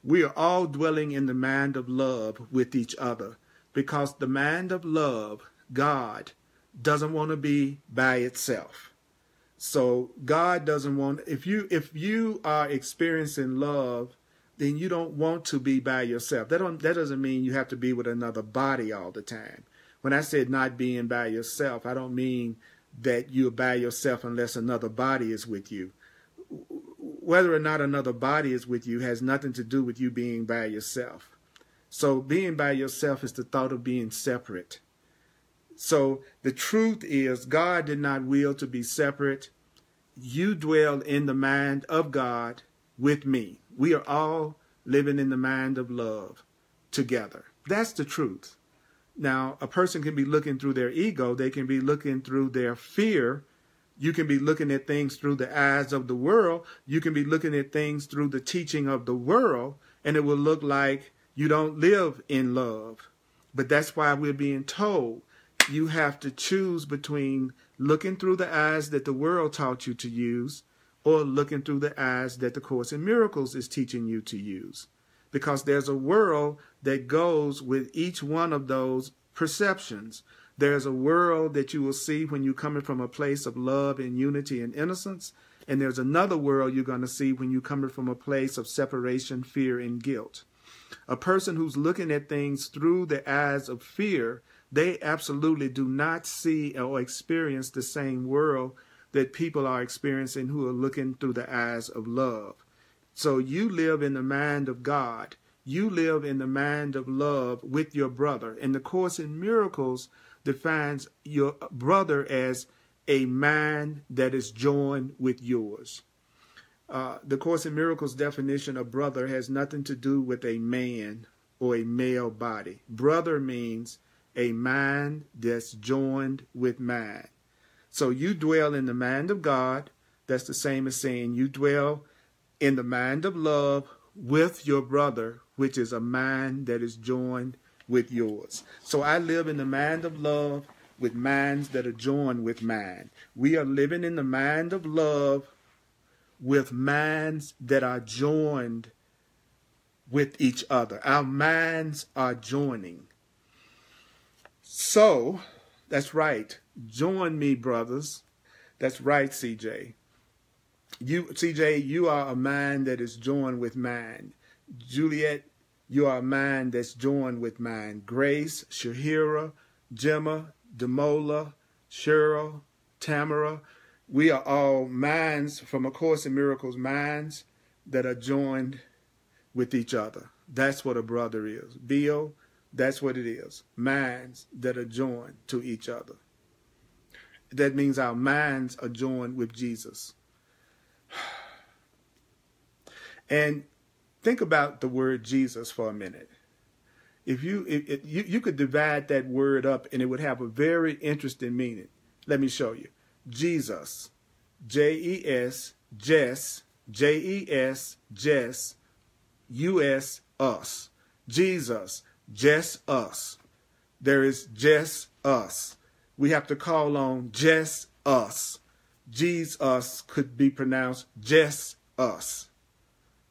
we are all dwelling in the mind of love with each other, because the mind of love, God, doesn't want to be by itself. So God doesn't want, if you are experiencing love, then you don't want to be by yourself. That doesn't mean you have to be with another body all the time. When I said not being by yourself, I don't mean that you're by yourself unless another body is with you. Whether or not another body is with you has nothing to do with you being by yourself. So being by yourself is the thought of being separate. So the truth is, God did not will to be separate. You dwell in the mind of God with me. We are all living in the mind of love together. That's the truth. Now, a person can be looking through their ego. They can be looking through their fear. You can be looking at things through the eyes of the world. You can be looking at things through the teaching of the world, and it will look like you don't live in love. But that's why we're being told you have to choose between looking through the eyes that the world taught you to use, or looking through the eyes that the Course in Miracles is teaching you to use. Because there's a world that goes with each one of those perceptions. There's a world that you will see when you're coming from a place of love and unity and innocence. And there's another world you're going to see when you're coming from a place of separation, fear, and guilt. A person who's looking at things through the eyes of fear, they absolutely do not see or experience the same world that people are experiencing who are looking through the eyes of love. So you live in the mind of God. You live in the mind of love with your brother. And the Course in Miracles defines your brother as a mind that is joined with yours. The Course in Miracles definition of brother has nothing to do with a man or a male body. Brother means a mind that's joined with mind. So you dwell in the mind of God. That's the same as saying you dwell in the mind of love with your brother, which is a mind that is joined with yours. So I live in the mind of love with minds that are joined with mine. We are living in the mind of love with minds that are joined with each other. Our minds are joining. So, that's right. Join me, brothers. That's right, CJ. CJ, you are a mind that is joined with mine. Juliet, you are a mind that's joined with mine. Grace, Shahira, Gemma, Demola, Cheryl, Tamara, we are all minds from A Course in Miracles, minds that are joined with each other. That's what a brother is. Bill, that's what it is. Minds that are joined to each other. That means our minds are joined with Jesus. And think about the word Jesus for a minute. If you could divide that word up and it would have a very interesting meaning. Let me show you. Jesus, J-E-S, Jess, J-E-S, Jess, U-S, us. Jesus, just us. There is just us. We have to call on just us. Jesus could be pronounced just us.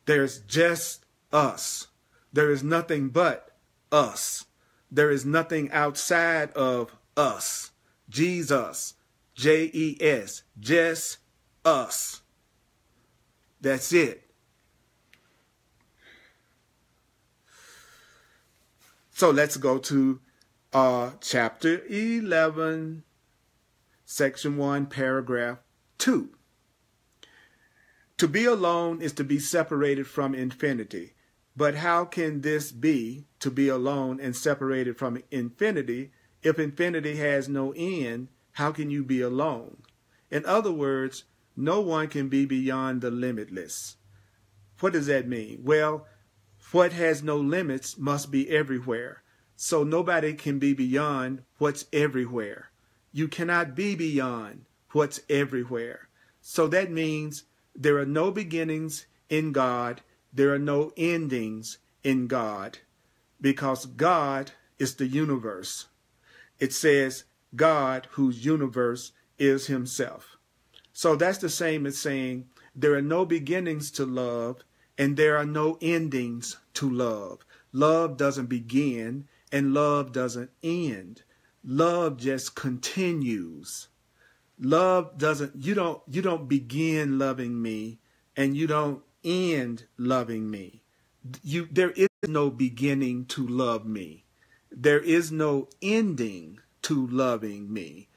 There's just us. There is nothing but us. There is nothing outside of us. Jesus, J-E-S, just us. That's it. So let's go to chapter 11, section 1, paragraph 2. To be alone is to be separated from infinity. But how can this be, to be alone and separated from infinity? If infinity has no end, how can you be alone? In other words, no one can be beyond the limitless. What does that mean? Well, what has no limits must be everywhere. So nobody can be beyond what's everywhere. You cannot be beyond what's everywhere. So that means there are no beginnings in God. There are no endings in God, because God is the universe. It says God, whose universe is himself. So that's the same as saying there are no beginnings to love and there are no endings to love. Love doesn't begin and love doesn't end. Love just continues. Love doesn't, you don't begin loving me and you don't end loving me. There is no beginning to love me. There is no ending to loving me.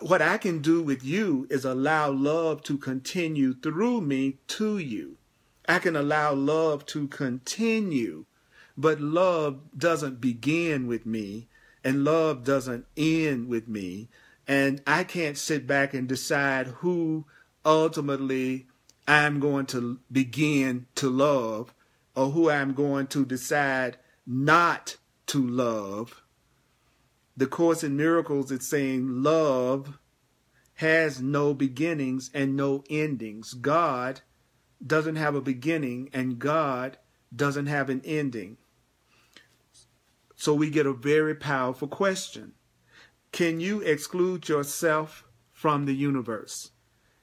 What I can do with you is allow love to continue through me to you. I can allow love to continue, but love doesn't begin with me and love doesn't end with me. And I can't sit back and decide who ultimately I'm going to begin to love or who I'm going to decide not to love. The Course in Miracles is saying love has no beginnings and no endings. God doesn't have a beginning and God doesn't have an ending. So we get a very powerful question. Can you exclude yourself from the universe?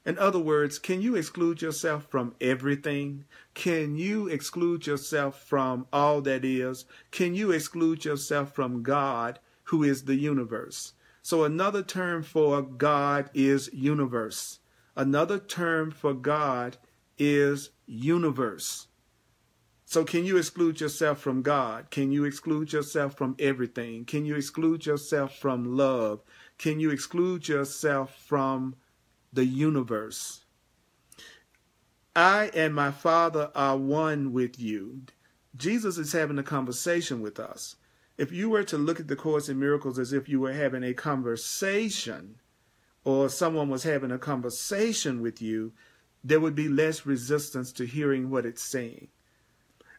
In other words, can you exclude yourself from everything? Can you exclude yourself from all that is? Can you exclude yourself from God, who is the universe? So another term for God is universe. Another term for God is universe. So can you exclude yourself from God? Can you exclude yourself from everything? Can you exclude yourself from love? Can you exclude yourself from the universe? I and my Father are one with you. Jesus is having a conversation with us. If you were to look at the Course in Miracles as if you were having a conversation or someone was having a conversation with you, there would be less resistance to hearing what it's saying.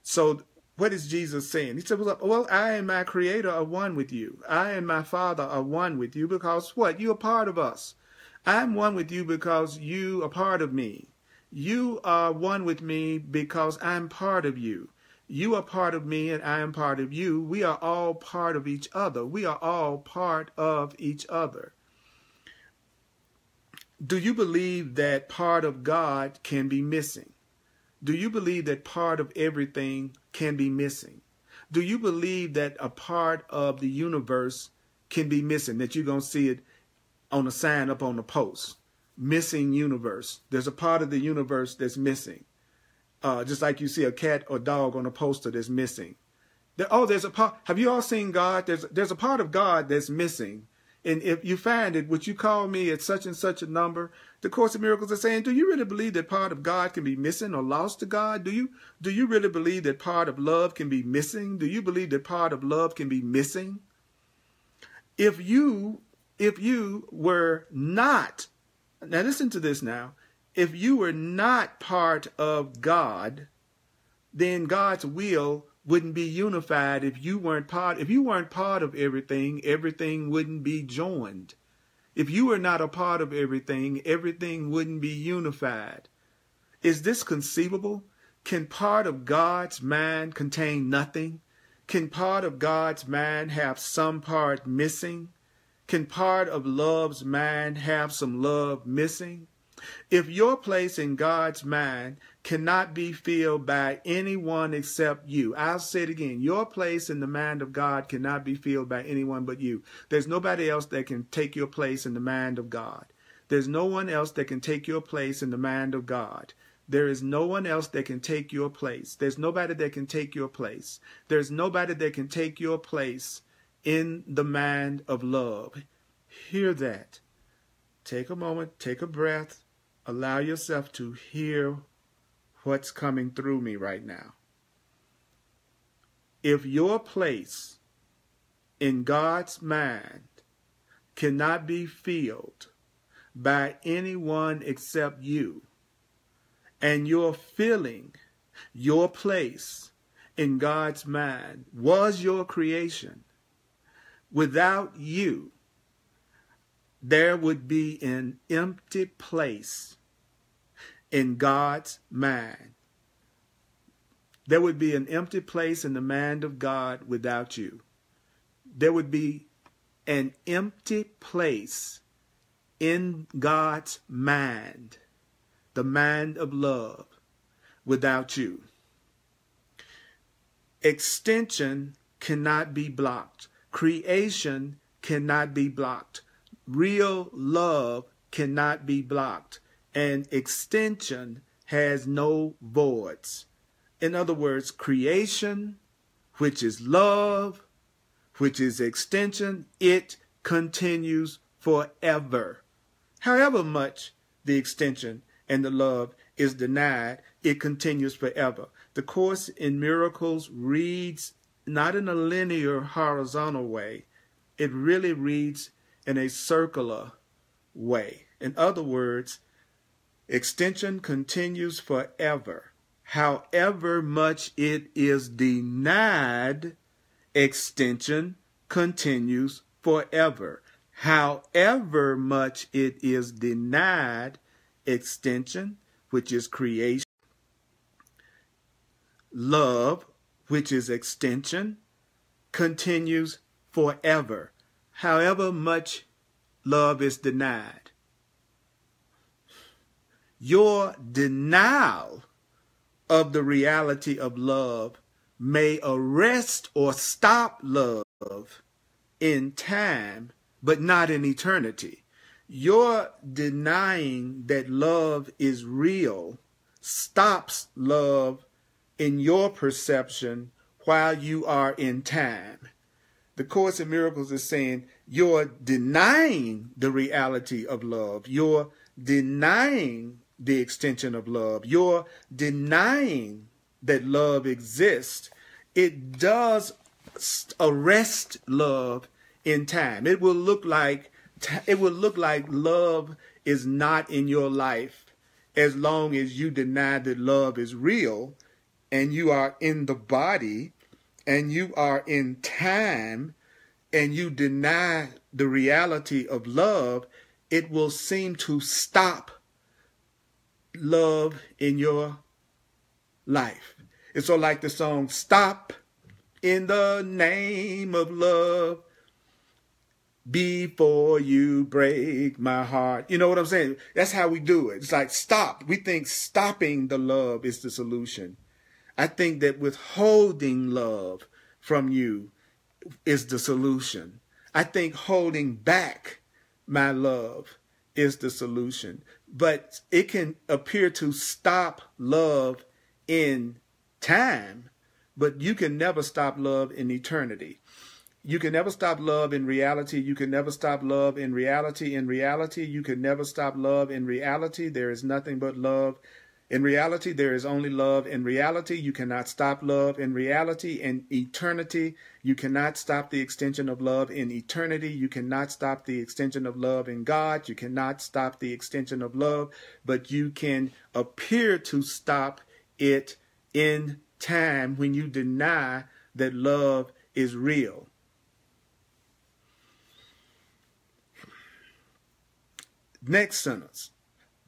So what is Jesus saying? He said, well, I and my Creator are one with you. I and my Father are one with you because what? You are part of us. I'm one with you because you are part of me. You are one with me because I'm part of you. You are part of me and I am part of you. We are all part of each other. We are all part of each other. Do you believe that part of God can be missing? Do you believe that part of everything can be missing? Do you believe that a part of the universe can be missing, that you're going to see it on a sign up on the post? Missing universe. There's a part of the universe that's missing. Just like you see a cat or dog on a poster that's missing. There's a part. Have you all seen God? There's a part of God that's missing. And if you find it, would you call me at such and such a number? The Course in Miracles is saying, do you really believe that part of God can be missing or lost to God? Do you really believe that part of love can be missing? Do you believe that part of love can be missing? If you were not, now listen to this now, if you were not part of God, then God's will wouldn't be unified. If you weren't part of everything, everything wouldn't be joined. If you were not a part of everything, everything wouldn't be unified. Is this conceivable? Can part of God's mind contain nothing? Can part of God's mind have some part missing? Can part of love's mind have some love missing? If your place in God's mind cannot be filled by anyone except you, I'll say it again, your place in the mind of God cannot be filled by anyone but you. There's nobody else that can take your place in the mind of God. There's no one else that can take your place in the mind of God. There is no one else that can take your place. There's nobody that can take your place. There's nobody that can take your place in the mind of love. Hear that. Take a moment, take a breath, allow yourself to hear what's coming through me right now. If your place in God's mind cannot be filled by anyone except you, and you're feeling your place in God's mind was your creation, without you, there would be an empty place in God's mind. There would be an empty place in the mind of God without you. There would be an empty place in God's mind, the mind of love, without you. Extension cannot be blocked. Creation cannot be blocked. Real love cannot be blocked. And extension has no voids. In other words, creation, which is love, which is extension, it continues forever. However much the extension and the love is denied, it continues forever. The Course in Miracles reads not in a linear horizontal way. It really reads in a circular way. In other words, extension continues forever. However much it is denied, extension continues forever. However much it is denied, extension, which is creation, love, which is extension, continues forever. However much love is denied. Your denial of the reality of love may arrest or stop love in time, but not in eternity. Your denying that love is real stops love in your perception while you are in time. The Course in Miracles is saying you're denying the reality of love. You're denying the extension of love. You're denying that love exists. It does arrest love in time. It will look like love is not in your life as long as you deny that love is real, and you are in the body and you are in time and you deny the reality of love. It will seem to stop love in your life. It's so like the song, "Stop in the name of love before you break my heart." You know what I'm saying? That's how we do it. It's like stop. We think stopping the love is the solution. I think that withholding love from you is the solution. I think holding back my love is the solution. But it can appear to stop love in time, but you can never stop love in eternity. You can never stop love in reality. You can never stop love in reality. In reality, you can never stop love in reality. There is nothing but love. In reality, there is only love. In reality, you cannot stop love. In reality, in eternity, you cannot stop the extension of love. In eternity, you cannot stop the extension of love. In God, you cannot stop the extension of love, but you can appear to stop it in time when you deny that love is real. Next sentence.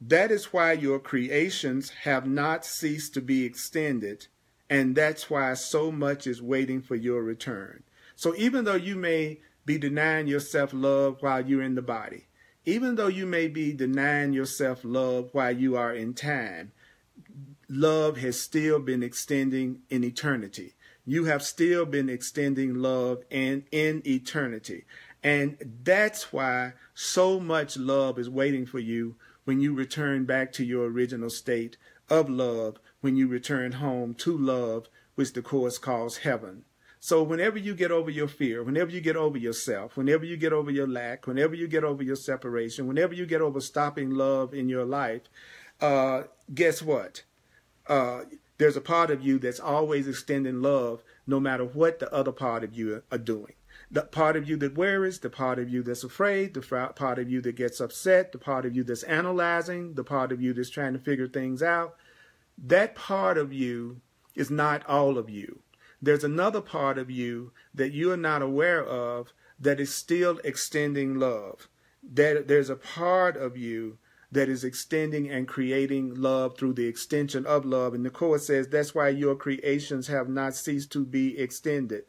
That is why your creations have not ceased to be extended, and that's why so much is waiting for your return. So even though you may be denying yourself love while you're in the body, even though you may be denying yourself love while you are in time, love has still been extending in eternity. You have still been extending love in eternity. And that's why so much love is waiting for you when you return back to your original state of love when you return home to love, which the Course calls heaven. So whenever you get over your fear, whenever you get over yourself, whenever you get over your lack, whenever you get over your separation, whenever you get over stopping love in your life, guess what? There's a part of you that's always extending love no matter what the other part of you are doing. The part of you that worries, the part of you that's afraid, the part of you that gets upset, the part of you that's analyzing, the part of you that's trying to figure things out, that part of you is not all of you. There's another part of you that you are not aware of that is still extending love. There's a part of you that is extending and creating love through the extension of love. And the Course says that's why your creations have not ceased to be extended.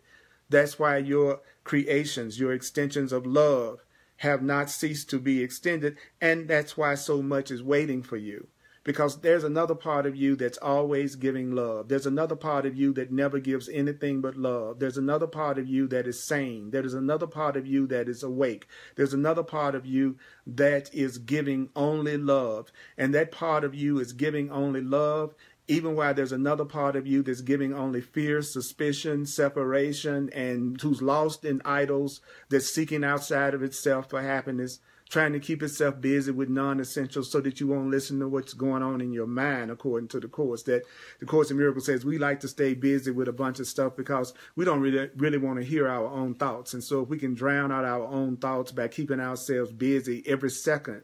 That's why your creations, your extensions of love, have not ceased to be extended. And that's why so much is waiting for you. Because there's another part of you that's always giving love. There's another part of you that never gives anything but love. There's another part of you that is sane. There is another part of you that is awake. There's another part of you that is giving only love. And that part of you is giving only love, even while there's another part of you that's giving only fear, suspicion, separation, and who's lost in idols, that's seeking outside of itself for happiness, trying to keep itself busy with non-essentials so that you won't listen to what's going on in your mind, according to the Course. That the Course in Miracles says we like to stay busy with a bunch of stuff because we don't really want to hear our own thoughts. And so if we can drown out our own thoughts by keeping ourselves busy every second,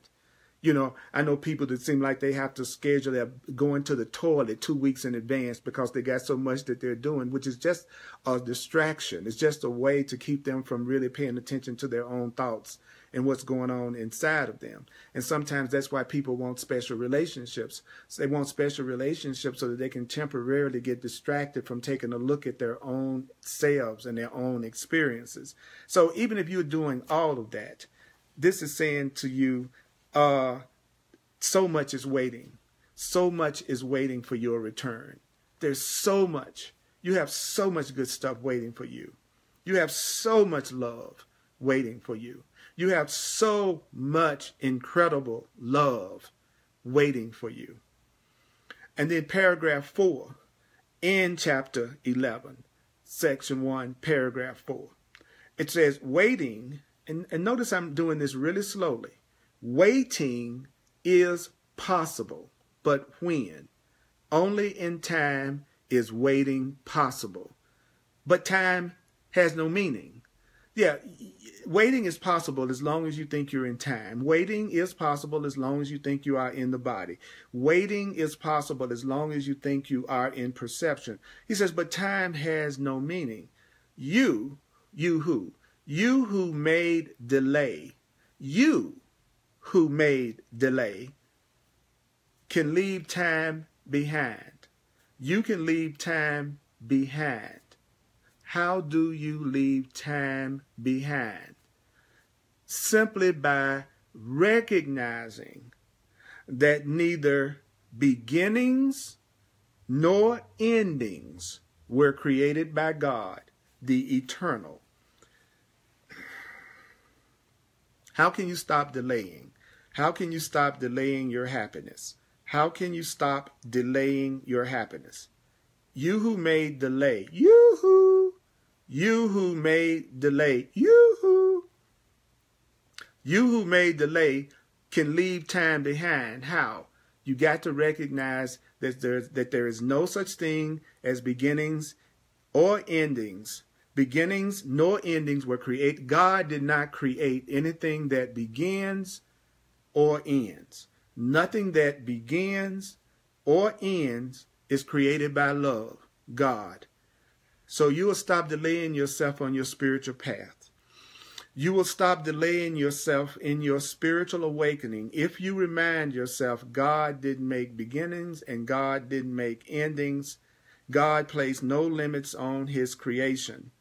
you know, I know people that seem like they have to schedule their going to the toilet 2 weeks in advance because they got so much that they're doing, which is just a distraction. It's just a way to keep them from really paying attention to their own thoughts and what's going on inside of them. And sometimes that's why people want special relationships. So they want special relationships so that they can temporarily get distracted from taking a look at their own selves and their own experiences. So even if you're doing all of that, this is saying to you, so much is waiting. So much is waiting for your return. There's so much. You have so much good stuff waiting for you. You have so much love waiting for you. You have so much incredible love waiting for you. And then paragraph 4 in chapter 11, section 1, paragraph 4. It says, waiting, and notice I'm doing this really slowly. Waiting is possible, but when? Only in time is waiting possible. But time has no meaning. Yeah, waiting is possible as long as you think you're in time. Waiting is possible as long as you think you are in the body. Waiting is possible as long as you think you are in perception. He says, but time has no meaning. You who? You who made delay. You who made delay can leave time behind. You can leave time behind. How do you leave time behind? Simply by recognizing that neither beginnings nor endings were created by God, the eternal. How can you stop delaying? How can you stop delaying your happiness? How can you stop delaying your happiness? You who made delay, you who made delay, you who made delay can leave time behind. How? You got to recognize that there is no such thing as beginnings or endings. Beginnings nor endings were created. God did not create anything that begins or ends. Nothing that begins or ends is created by love, God. So you will stop delaying yourself on your spiritual path. You will stop delaying yourself in your spiritual awakening if you remind yourself God didn't make beginnings and God didn't make endings. God placed no limits on his creation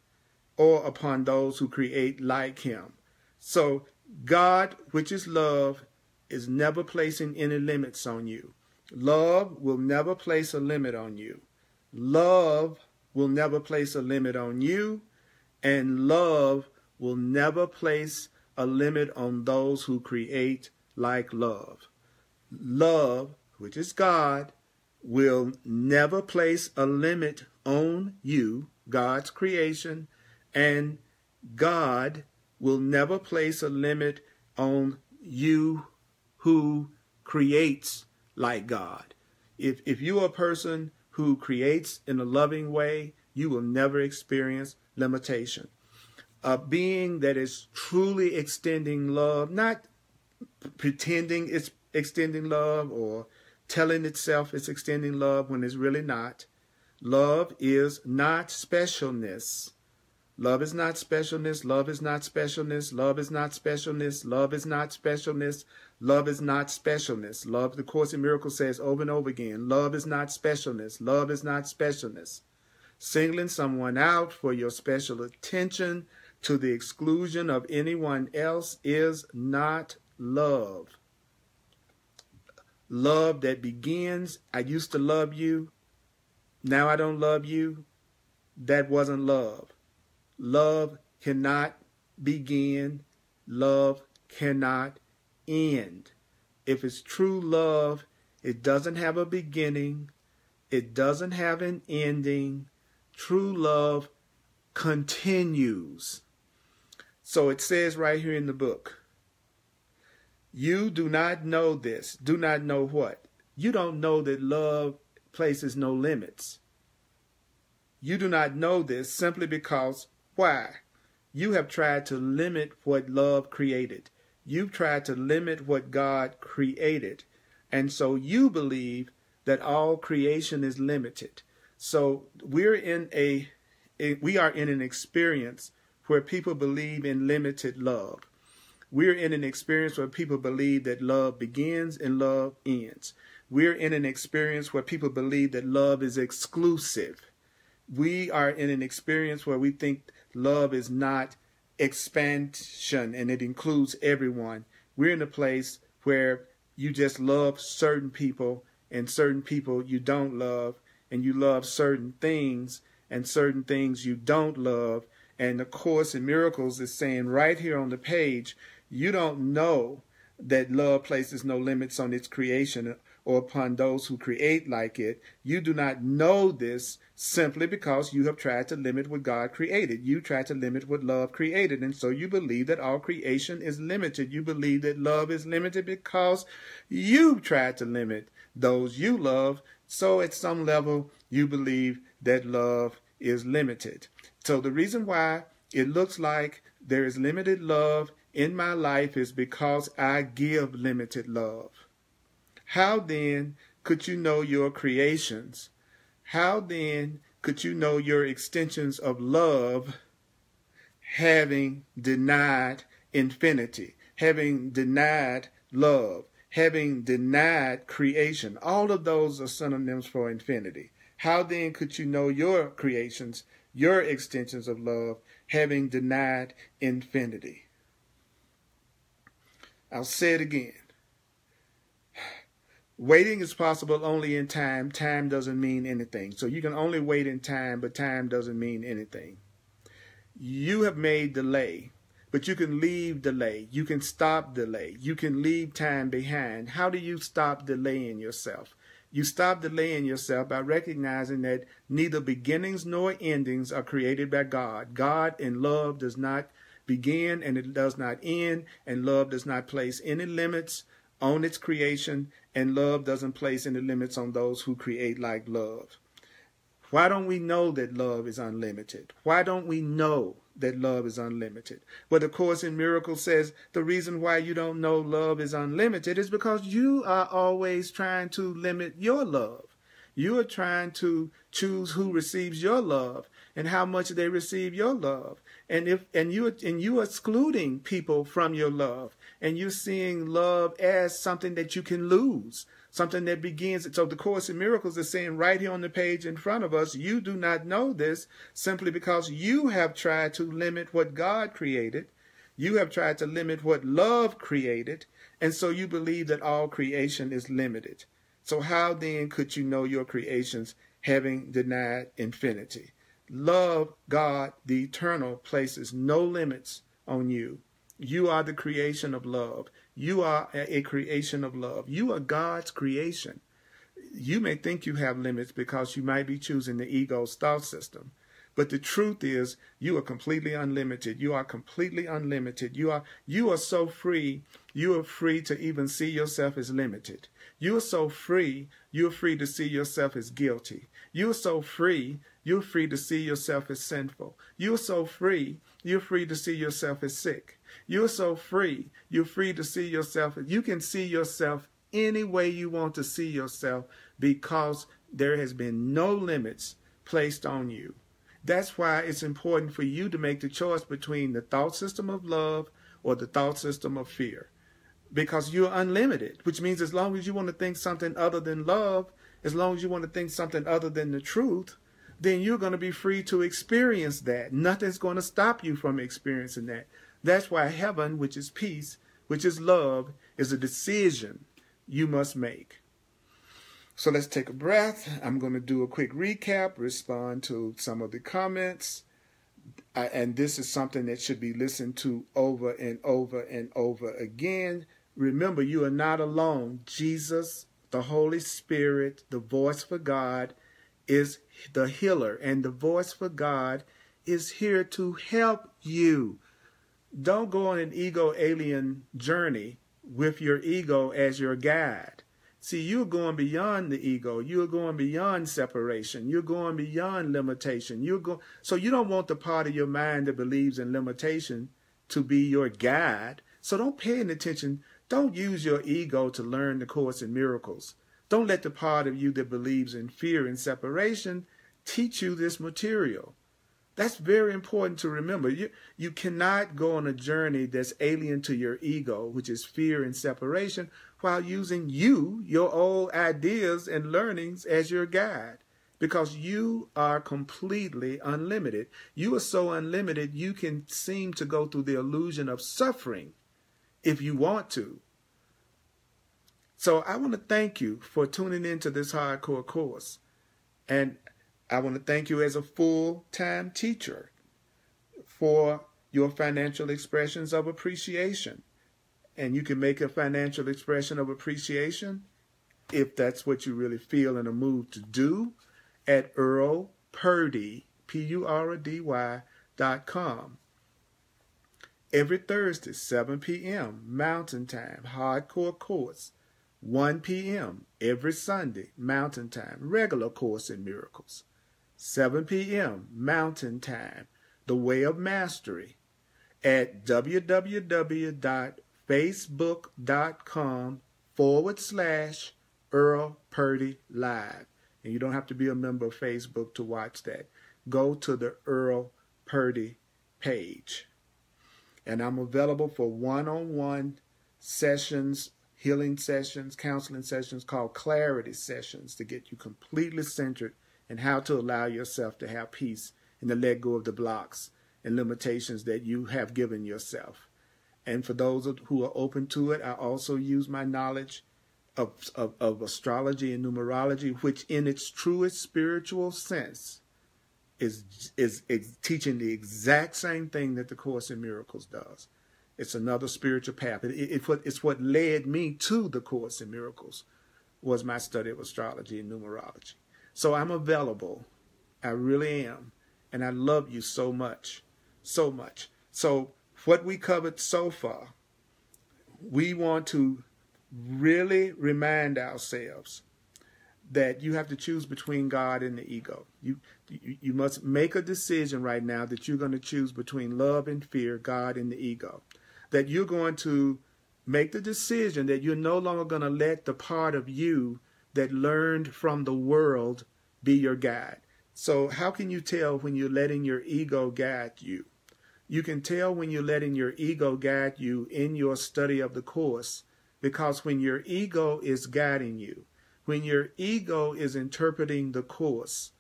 or upon those who create like him. So God, which is love, is never placing any limits on you. Love will never place a limit on you. Love will never place a limit on you, and love will never place a limit on those who create like love. Love, which is God, will never place a limit on you, God's creation, and God will never place a limit on you who creates like God. If you're a person who creates in a loving way, you will never experience limitation. A being that is truly extending love, not pretending it's extending love or telling itself it's extending love when it's really not. Love is not specialness. Love is not specialness. Love is not specialness. Love is not specialness. Love is not specialness. Love is not specialness. Love, the Course in Miracles says over and over again, love is not specialness. Love is not specialness. Singling someone out for your special attention to the exclusion of anyone else is not love. Love that begins, I used to love you, now I don't love you, that wasn't love. Love cannot begin. Love cannot end. If it's true love, it doesn't have a beginning. It doesn't have an ending. True love continues. So it says right here in the book, you do not know this. Do not know what? You don't know that love places no limits. You do not know this simply because, why? You have tried to limit what love created. You've tried to limit what God created. And so you believe that all creation is limited. So we are in an experience where people believe in limited love. We're in an experience where people believe that love begins and love ends. We're in an experience where people believe that love is exclusive. We are in an experience where we think love is not expansion and it includes everyone. We're in a place where you just love certain people and certain people you don't love, and you love certain things and certain things you don't love. And the Course in Miracles is saying right here on the page, you don't know that love places no limits on its creation or upon those who create like it. You do not know this simply because you have tried to limit what God created. You tried to limit what love created, and so you believe that all creation is limited. You believe that love is limited because you tried to limit those you love. So at some level, you believe that love is limited. So the reason why it looks like there is limited love in my life is because I give limited love. How then could you know your creations? How then could you know your extensions of love having denied infinity, having denied love, having denied creation? All of those are synonyms for infinity. How then could you know your creations, your extensions of love, having denied infinity? I'll say it again. Waiting is possible only in time. Time doesn't mean anything. So you can only wait in time, but time doesn't mean anything. You have made delay, but you can leave delay. You can stop delay. You can leave time behind. How do you stop delaying yourself? You stop delaying yourself by recognizing that neither beginnings nor endings are created by God. God in love does not begin and it does not end, and love does not place any limits on its creation, and love doesn't place any limits on those who create like love. Why don't we know that love is unlimited? Why don't we know that love is unlimited? Well, the Course in Miracles says the reason why you don't know love is unlimited is because you are always trying to limit your love. You are trying to choose who receives your love and how much they receive your love. And you are excluding people from your love, and you're seeing love as something that you can lose, something that begins. So the Course in Miracles is saying right here on the page in front of us, you do not know this simply because you have tried to limit what God created. You have tried to limit what love created, and so you believe that all creation is limited. So how then could you know your creations having denied infinity? Love, God, the eternal, places no limits on you. You are the creation of love. You are a creation of love. You are God's creation. You may think you have limits because you might be choosing the ego's thought system. But the truth is, you are completely unlimited. You are completely unlimited. You are so free. You are free to even see yourself as limited. You are so free. You're free to see yourself as guilty. You are so free. You're free to see yourself as sinful. You are so free. You're free to see yourself as sick. You're so free. You're free to see yourself. You can see yourself any way you want to see yourself because there has been no limits placed on you. That's why it's important for you to make the choice between the thought system of love or the thought system of fear. Because you're unlimited, which means as long as you want to think something other than love, as long as you want to think something other than the truth, then you're going to be free to experience that. Nothing's going to stop you from experiencing that. That's why heaven, which is peace, which is love, is a decision you must make. So let's take a breath. I'm going to do a quick recap, respond to some of the comments. And this is something that should be listened to over and over and over again. Remember, you are not alone. Jesus, the Holy Spirit, the voice for God, is the healer. And the voice for God is here to help you. Don't go on an ego alien journey with your ego as your guide. See, you're going beyond the ego. You're going beyond separation. You're going beyond limitation. So you don't want the part of your mind that believes in limitation to be your guide. So don't pay any attention. Don't use your ego to learn the Course in Miracles. Don't let the part of you that believes in fear and separation teach you this material. That's very important to remember. You cannot go on a journey that's alien to your ego, which is fear and separation, while using your old ideas and learnings as your guide. Because you are completely unlimited. You are so unlimited, you can seem to go through the illusion of suffering if you want to. So I want to thank you for tuning into this hardcore course. And I want to thank you as a full-time teacher for your financial expressions of appreciation. And you can make a financial expression of appreciation, if that's what you really feel in a mood to do, at Earl Purdy, PURDY.com. Every Thursday, 7 p.m. Mountain Time, hardcore course. 1 p.m. every Sunday, Mountain Time, regular Course in Miracles. 7 p.m. Mountain Time, The Way of Mastery, at www.facebook.com/Earl Purdy Live. And you don't have to be a member of Facebook to watch that. Go to the Earl Purdy page. And I'm available for one-on-one sessions, healing sessions, counseling sessions called clarity sessions to get you completely centered in how to allow yourself to have peace and to let go of the blocks and limitations that you have given yourself. And for those who are open to it, I also use my knowledge of astrology and numerology, which in it's truest spiritual sense is teaching the exact same thing that the Course in Miracles does. It's another spiritual path. It's what led me to the Course in Miracles, was my study of astrology and numerology. So I'm available. I really am. And I love you so much, so much. So what we covered so far, we want to really remind ourselves that you have to choose between God and the ego. You must make a decision right now that you're going to choose between love and fear, God and the ego. That you're going to make the decision that you're no longer going to let the part of you that learned from the world be your guide. So how can you tell when you're letting your ego guide you? You can tell when you're letting your ego guide you in your study of the Course, because when your ego is guiding you, when your ego is interpreting the Course,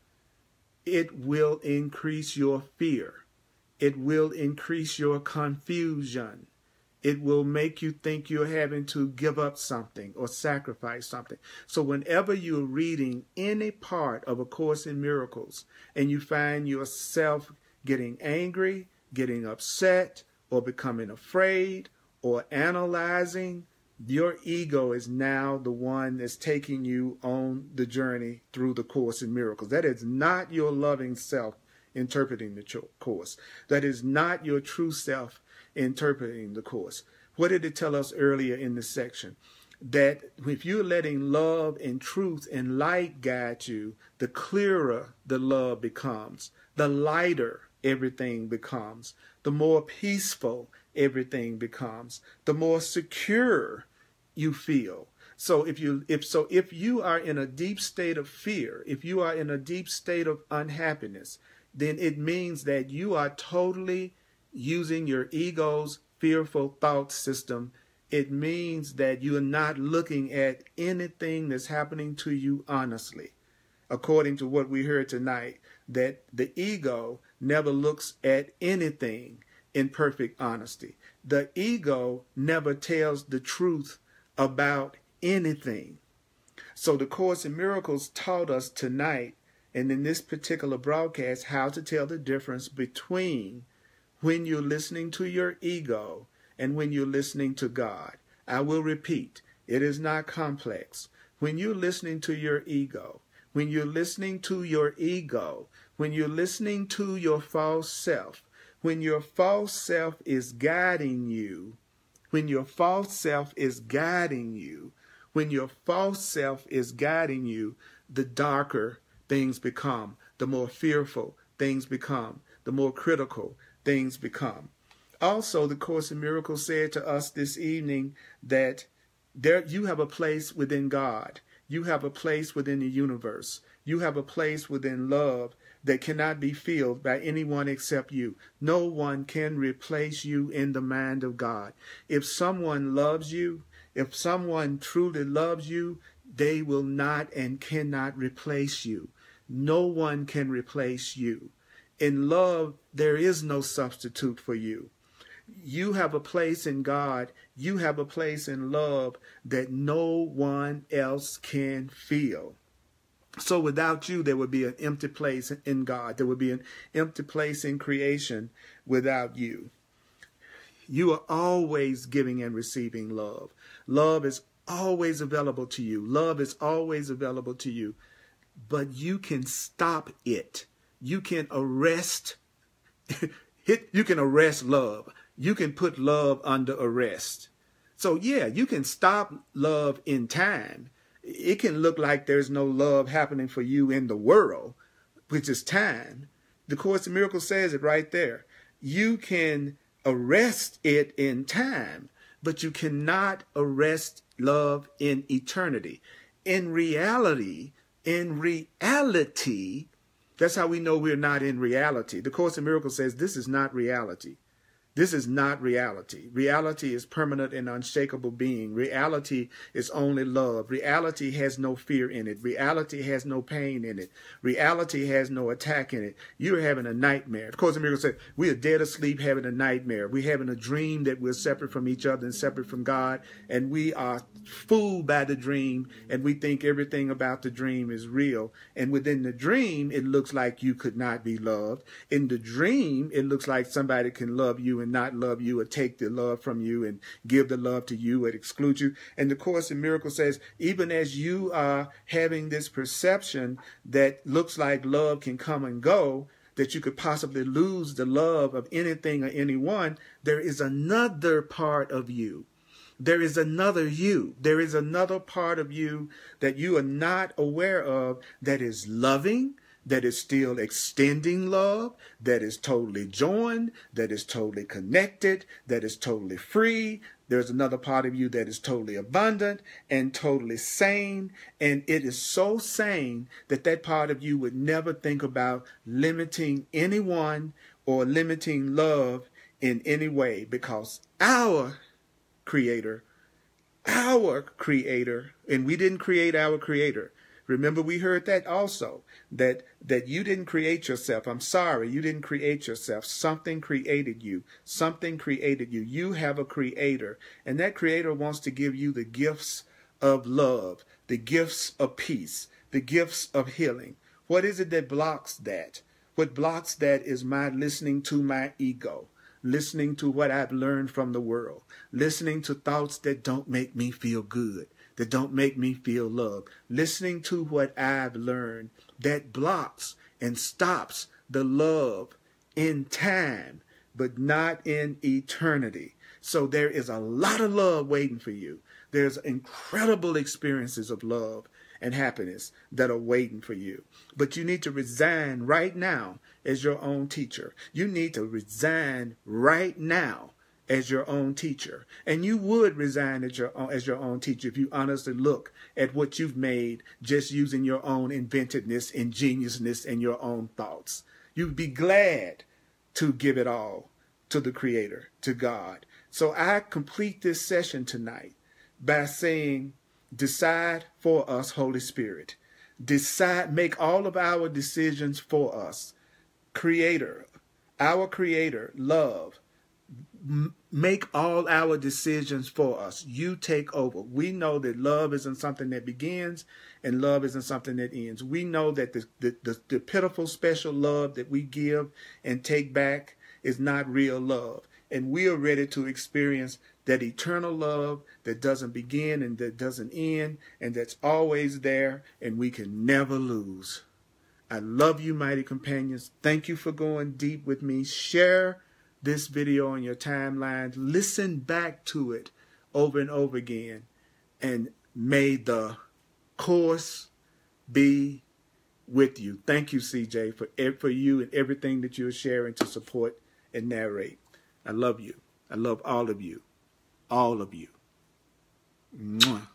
it will increase your fear. It will increase your confusion. It will make you think you're having to give up something or sacrifice something. So whenever you're reading any part of A Course in Miracles and you find yourself getting angry, getting upset, or becoming afraid, or analyzing, Your ego is now the one that's taking you on the journey through the Course in Miracles. That is not your loving self interpreting the Course. That is not your true self interpreting the Course. What did it tell us earlier in this section? That if you're letting love and truth and light guide you, the clearer the love becomes, the lighter everything becomes, the more peaceful everything becomes, the more secure you feel. So if you are in a deep state of fear, if you are in a deep state of unhappiness, then it means that you are totally using your ego's fearful thought system. It means that you are not looking at anything that's happening to you honestly. According to what we heard tonight, that the ego never looks at anything in perfect honesty. The ego never tells the truth about anything. So the Course in Miracles taught us tonight, and in this particular broadcast, how to tell the difference between when you're listening to your ego and when you're listening to God. I will repeat, it is not complex. When you're listening to your ego, when you're listening to your ego, when you're listening to your false self, when your false self is guiding you, when your false self is guiding you, when your false self is guiding you, the darker things become, the more fearful things become, the more critical things become. Also, the Course in Miracles said to us this evening that you have a place within God. You have a place within the universe. You have a place within love that cannot be filled by anyone except you. No one can replace you in the mind of God. If someone loves you, if someone truly loves you, they will not and cannot replace you. No one can replace you. In love, there is no substitute for you. You have a place in God. You have a place in love that no one else can fill. So without you, there would be an empty place in God. There would be an empty place in creation without you. You are always giving and receiving love. Love is always available to you. Love is always available to you. But you can stop it. You can arrest you can arrest love. You can put love under arrest. So yeah, you can stop love in time. It can look like there's no love happening for you in the world, which is time. The Course in Miracles says it right there. You can arrest it in time, but you cannot arrest love in eternity. In reality, that's how we know we're not in reality. The Course in Miracles says this is not reality. This is not reality. Reality is permanent and unshakable being. Reality is only love. Reality has no fear in it. Reality has no pain in it. Reality has no attack in it. You're having a nightmare. The Course in Miracles says we are dead asleep having a nightmare. We're having a dream that we're separate from each other and separate from God, and we are fooled by the dream, and we think everything about the dream is real. And within the dream, it looks like you could not be loved. In the dream, it looks like somebody can love you and not love you, or take the love from you and give the love to you, or exclude you. And the Course in Miracles says, even as you are having this perception that looks like love can come and go, that you could possibly lose the love of anything or anyone, there is another part of you. There is another you. There is another part of you that you are not aware of that is loving, that is still extending love, that is totally joined, that is totally connected, that is totally free. There's another part of you that is totally abundant and totally sane. And it is so sane that that part of you would never think about limiting anyone or limiting love in any way, because our Creator, and we didn't create our Creator. Remember, we heard that also, that you didn't create yourself. I'm sorry, you didn't create yourself. Something created you. Something created you. You have a Creator, and that Creator wants to give you the gifts of love, the gifts of peace, the gifts of healing. What is it that blocks that? What blocks that is my listening to my ego. listening to what I've learned from the world, listening to thoughts that don't make me feel good, that don't make me feel loved, listening to what I've learned that blocks and stops the love in time, but not in eternity. So there is a lot of love waiting for you. There's incredible experiences of love and happiness that are waiting for you. But you need to resign right now as your own teacher. You need to resign right now as your own teacher. And you would resign as your own teacher if you honestly look at what you've made just using your own inventiveness, ingeniousness, and your own thoughts. You'd be glad to give it all to the Creator, to God. So I complete this session tonight by saying, decide for us, Holy Spirit. Decide, make all of our decisions for us. Creator, our Creator, love, make all our decisions for us. You take over. We know that love isn't something that begins and love isn't something that ends. We know that the pitiful special love that we give and take back is not real love. And we are ready to experience that eternal love that doesn't begin and that doesn't end and that's always there and we can never lose. I love you, mighty companions. Thank you for going deep with me. Share this video on your timeline. Listen back to it over and over again. And may the course be with you. Thank you, CJ, for you and everything that you're sharing to support and narrate. I love you. I love all of you. All of you. Mwah.